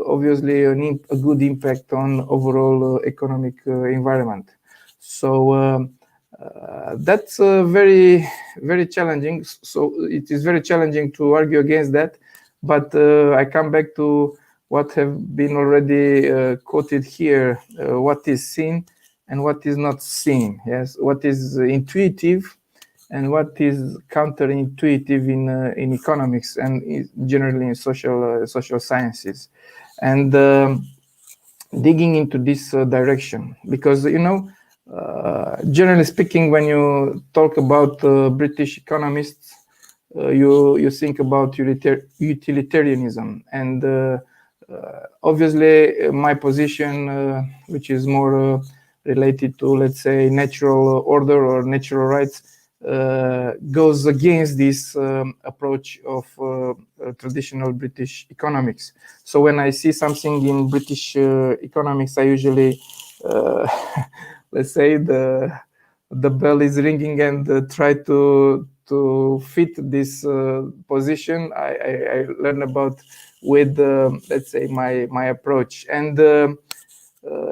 obviously a good impact on overall economic environment. So that's very, very challenging. So it is very challenging to argue against that. But I come back to what have been already quoted here, what is seen and what is not seen. Yes, what is intuitive and what is counterintuitive in economics and generally in social sciences, and digging into this direction, because generally speaking, when you talk about British economists, you think about utilitarianism, and obviously my position, which is more related to, let's say, natural order or natural rights, goes against this approach of traditional British economics. So when I see something in British economics, I usually, let's say, the bell is ringing and try to fit this position I learn about with, let's say, my approach. And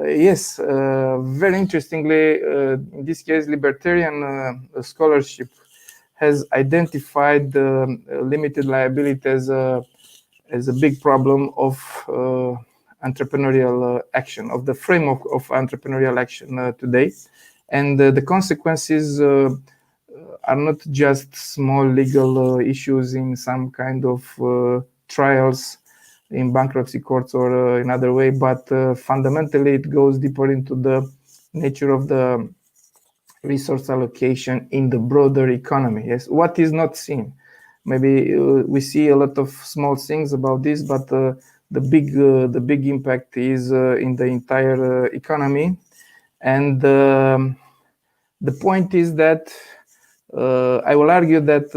yes, very interestingly, in this case, libertarian scholarship has identified limited liability as a big problem of entrepreneurial action, of the framework of entrepreneurial action today. And the consequences are not just small legal issues in some kind of trials in bankruptcy courts or in other way, but fundamentally it goes deeper into the nature of the resource allocation in the broader economy. Yes, what is not seen? Maybe we see a lot of small things about this, but the big impact is in the entire economy. And the point is that I will argue that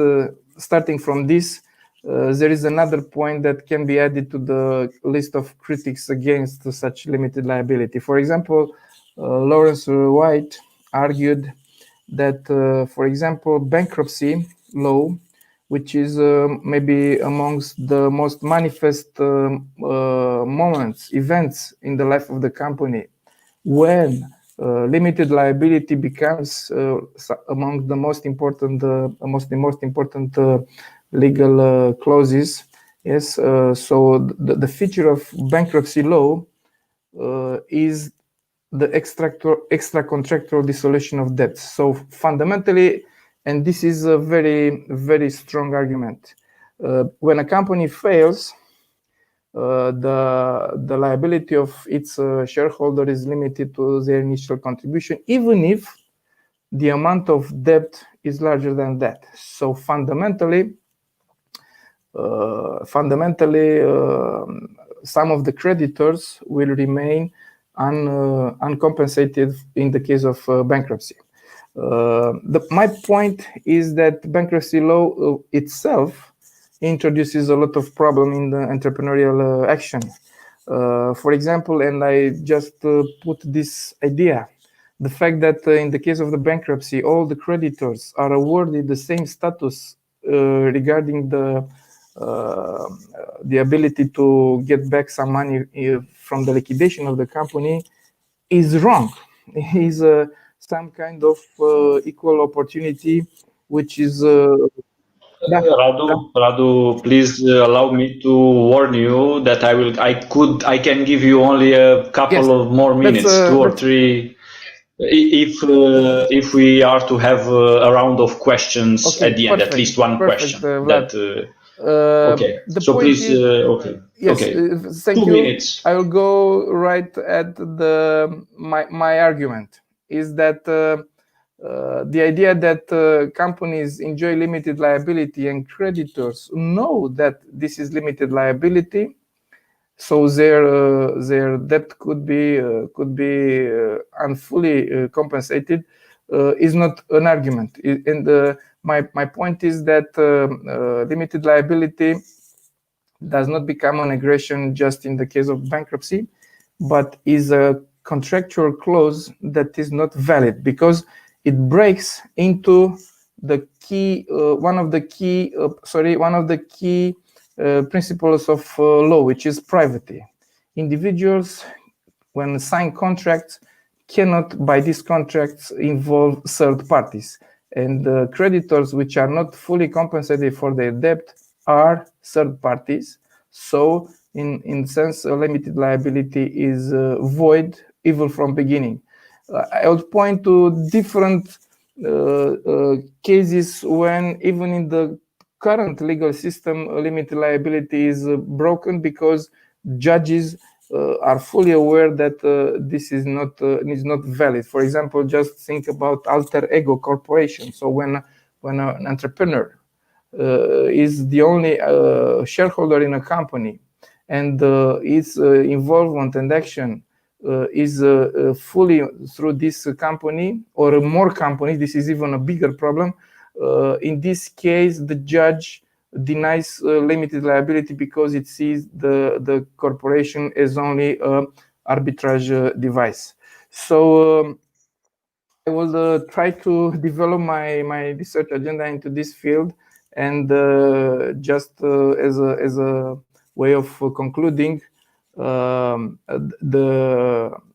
starting from this, there is another point that can be added to the list of critics against such limited liability. For example, Lawrence White argued that, for example, bankruptcy law, which is maybe amongst the most manifest events in the life of the company, when limited liability becomes among the most important legal clauses. Yes, so the feature of bankruptcy law is the extra-contractual dissolution of debts. So fundamentally, and this is a very, very strong argument, when a company fails, the liability of its shareholder is limited to their initial contribution, even if the amount of debt is larger than that. So fundamentally, some of the creditors will remain uncompensated in the case of bankruptcy. My point is that bankruptcy law itself introduces a lot of problem in the entrepreneurial action. For example, and I just put this idea, the fact that in the case of the bankruptcy, all the creditors are awarded the same status regarding the ability to get back some money from the liquidation of the company is wrong. Is some kind of equal opportunity, which is Radu, please allow me to warn you that I can give you only a couple of more minutes, 2 or 3, if we are to have a round of questions at the end, at least one question. Okay. So please, yes, okay. Thank 2 you. minutes. I will go right at my argument is that The idea that companies enjoy limited liability and creditors know that this is limited liability, so their debt could be unfully compensated, is not an argument. And my point is that limited liability does not become an aggression just in the case of bankruptcy, but is a contractual clause that is not valid because it breaks into the key one of the key principles of law, which is privacy. Individuals, when sign contracts, cannot by these contracts involve third parties, and creditors which are not fully compensated for their debt are third parties. So in sense, limited liability is void even from beginning. I would point to different cases when even in the current legal system, limited liability is broken because judges are fully aware that this is not valid. For example, just think about alter ego corporation. So when an entrepreneur is the only shareholder in a company, and its involvement and action is fully through this company or more companies, this is even a bigger problem. In this case, the judge denies limited liability because it sees the corporation as only an arbitrage device. So I will try to develop my research agenda into this field, and just as a way of concluding, the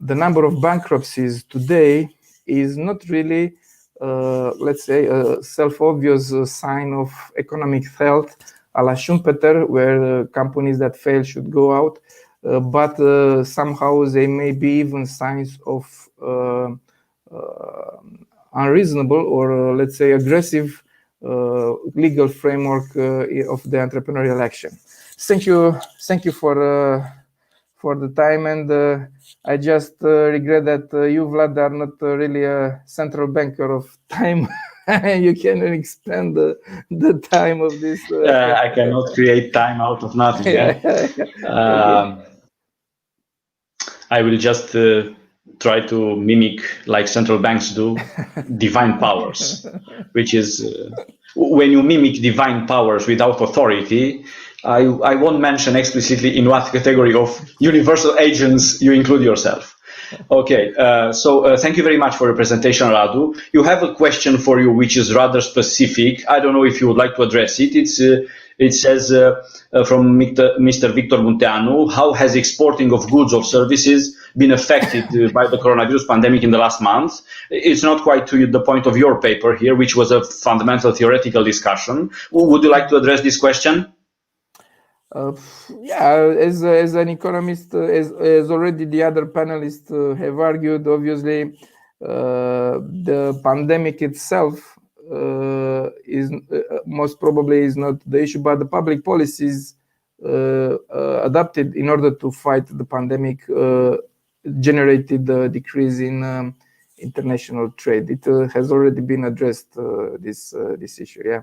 number of bankruptcies today is not really, let's say, a self-obvious sign of economic health, a la Schumpeter, where companies that fail should go out, but somehow they may be even signs of unreasonable or let's say aggressive legal framework of the entrepreneurial action. Thank you for the time, and I just regret that you, Vlad, are not really a central banker of time. You can expand the time of this. I cannot create time out of nothing. I will just try to mimic, like central banks do, divine powers, which is when you mimic divine powers without authority. I won't mention explicitly in what category of universal agents you include yourself. Okay, so thank you very much for your presentation, Radu. You have a question for you which is rather specific. I don't know if you would like to address it. It says from Mr. Victor Munteanu, how has exporting of goods or services been affected by the coronavirus pandemic in the last month? It's not quite to the point of your paper here, which was a fundamental theoretical discussion. Would you like to address this question? Yeah, as an economist, as already the other panelists have argued, obviously the pandemic itself is most probably is not the issue, but the public policies adopted in order to fight the pandemic generated a decrease in international trade. It has already been addressed, this issue. Yeah.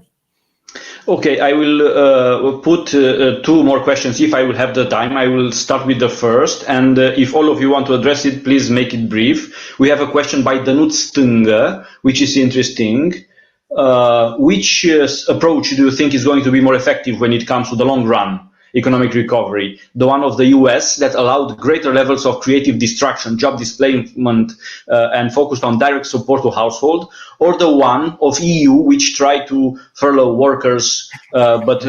Okay, I will put two more questions if I will have the time. I will start with the first, and if all of you want to address it, please make it brief. We have a question by Danut Stânga, which is interesting. Which approach do you think is going to be more effective when it comes to the long run economic recovery? The one of the US that allowed greater levels of creative destruction, job displacement, and focused on direct support to household, or the one of EU which tried to furlough workers but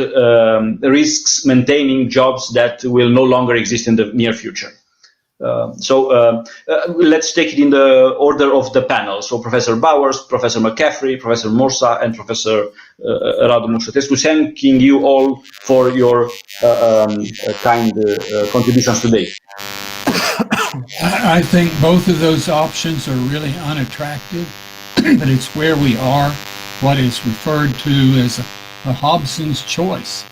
risks maintaining jobs that will no longer exist in the near future? So let's take it in the order of the panel. So Professor Bowers, Professor McCaffrey, Professor Morsa, and Professor Radu Mușătescu, thanking you all for your kind contributions today. I think both of those options are really unattractive, but it's where we are, what is referred to as a Hobson's choice.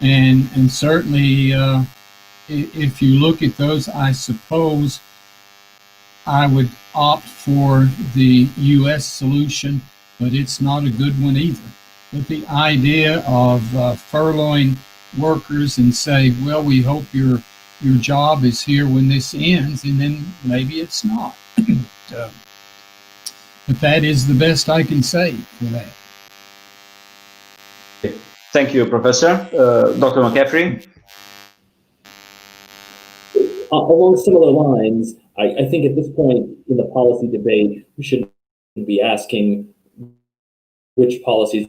And certainly, if you look at those, I suppose I would opt for the U.S. solution, but it's not a good one either. But the idea of furloughing workers and say, well, we hope your job is here when this ends, and then maybe it's not. But that is the best I can say for that. Thank you, Professor. Dr. McCaffrey? Along similar lines, I think at this point in the policy debate, we shouldn't be asking which policies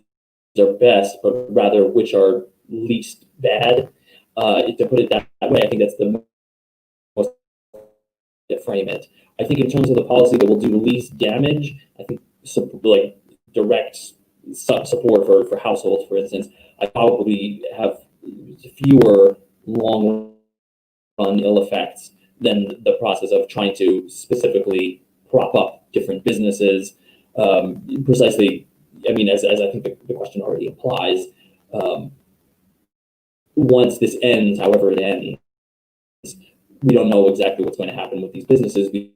are best, but rather which are least bad. To put it that way, I think that's the most to frame it. I think in terms of the policy that will do least damage, I think like direct support for households, for instance, I probably have fewer long-run ill effects than the process of trying to specifically prop up different businesses. Precisely, I mean, as I think the question already implies, once this ends, however it ends, we don't know exactly what's going to happen with these businesses. We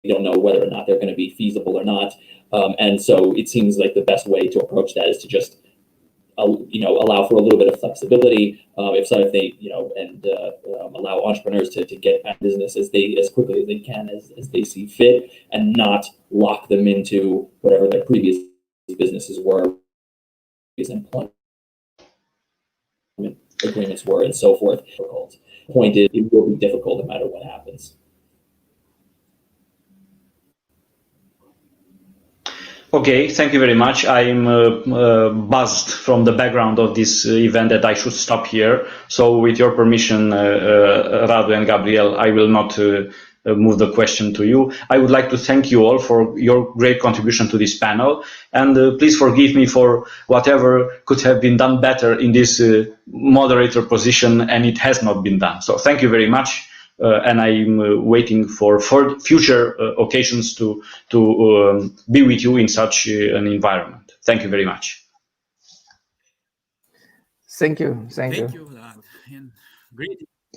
don't know whether or not they're going to be feasible or not. And so it seems like the best way to approach that is to just, allow for a little bit of flexibility, if they, and allow entrepreneurs to get back business as quickly as they can, as they see fit, and not lock them into whatever their previous businesses were, employment agreements were, and so forth. The point is, it will be difficult no matter what happens. Okay, thank you very much. I'm buzzed from the background of this event that I should stop here. So with your permission, Radu and Gabriel, I will not move the question to you. I would like to thank you all for your great contribution to this panel. And please forgive me for whatever could have been done better in this moderator position, and it has not been done. So thank you very much. And I'm waiting for future occasions to be with you in such an environment. Thank you very much. Thank you. Thank you. And great.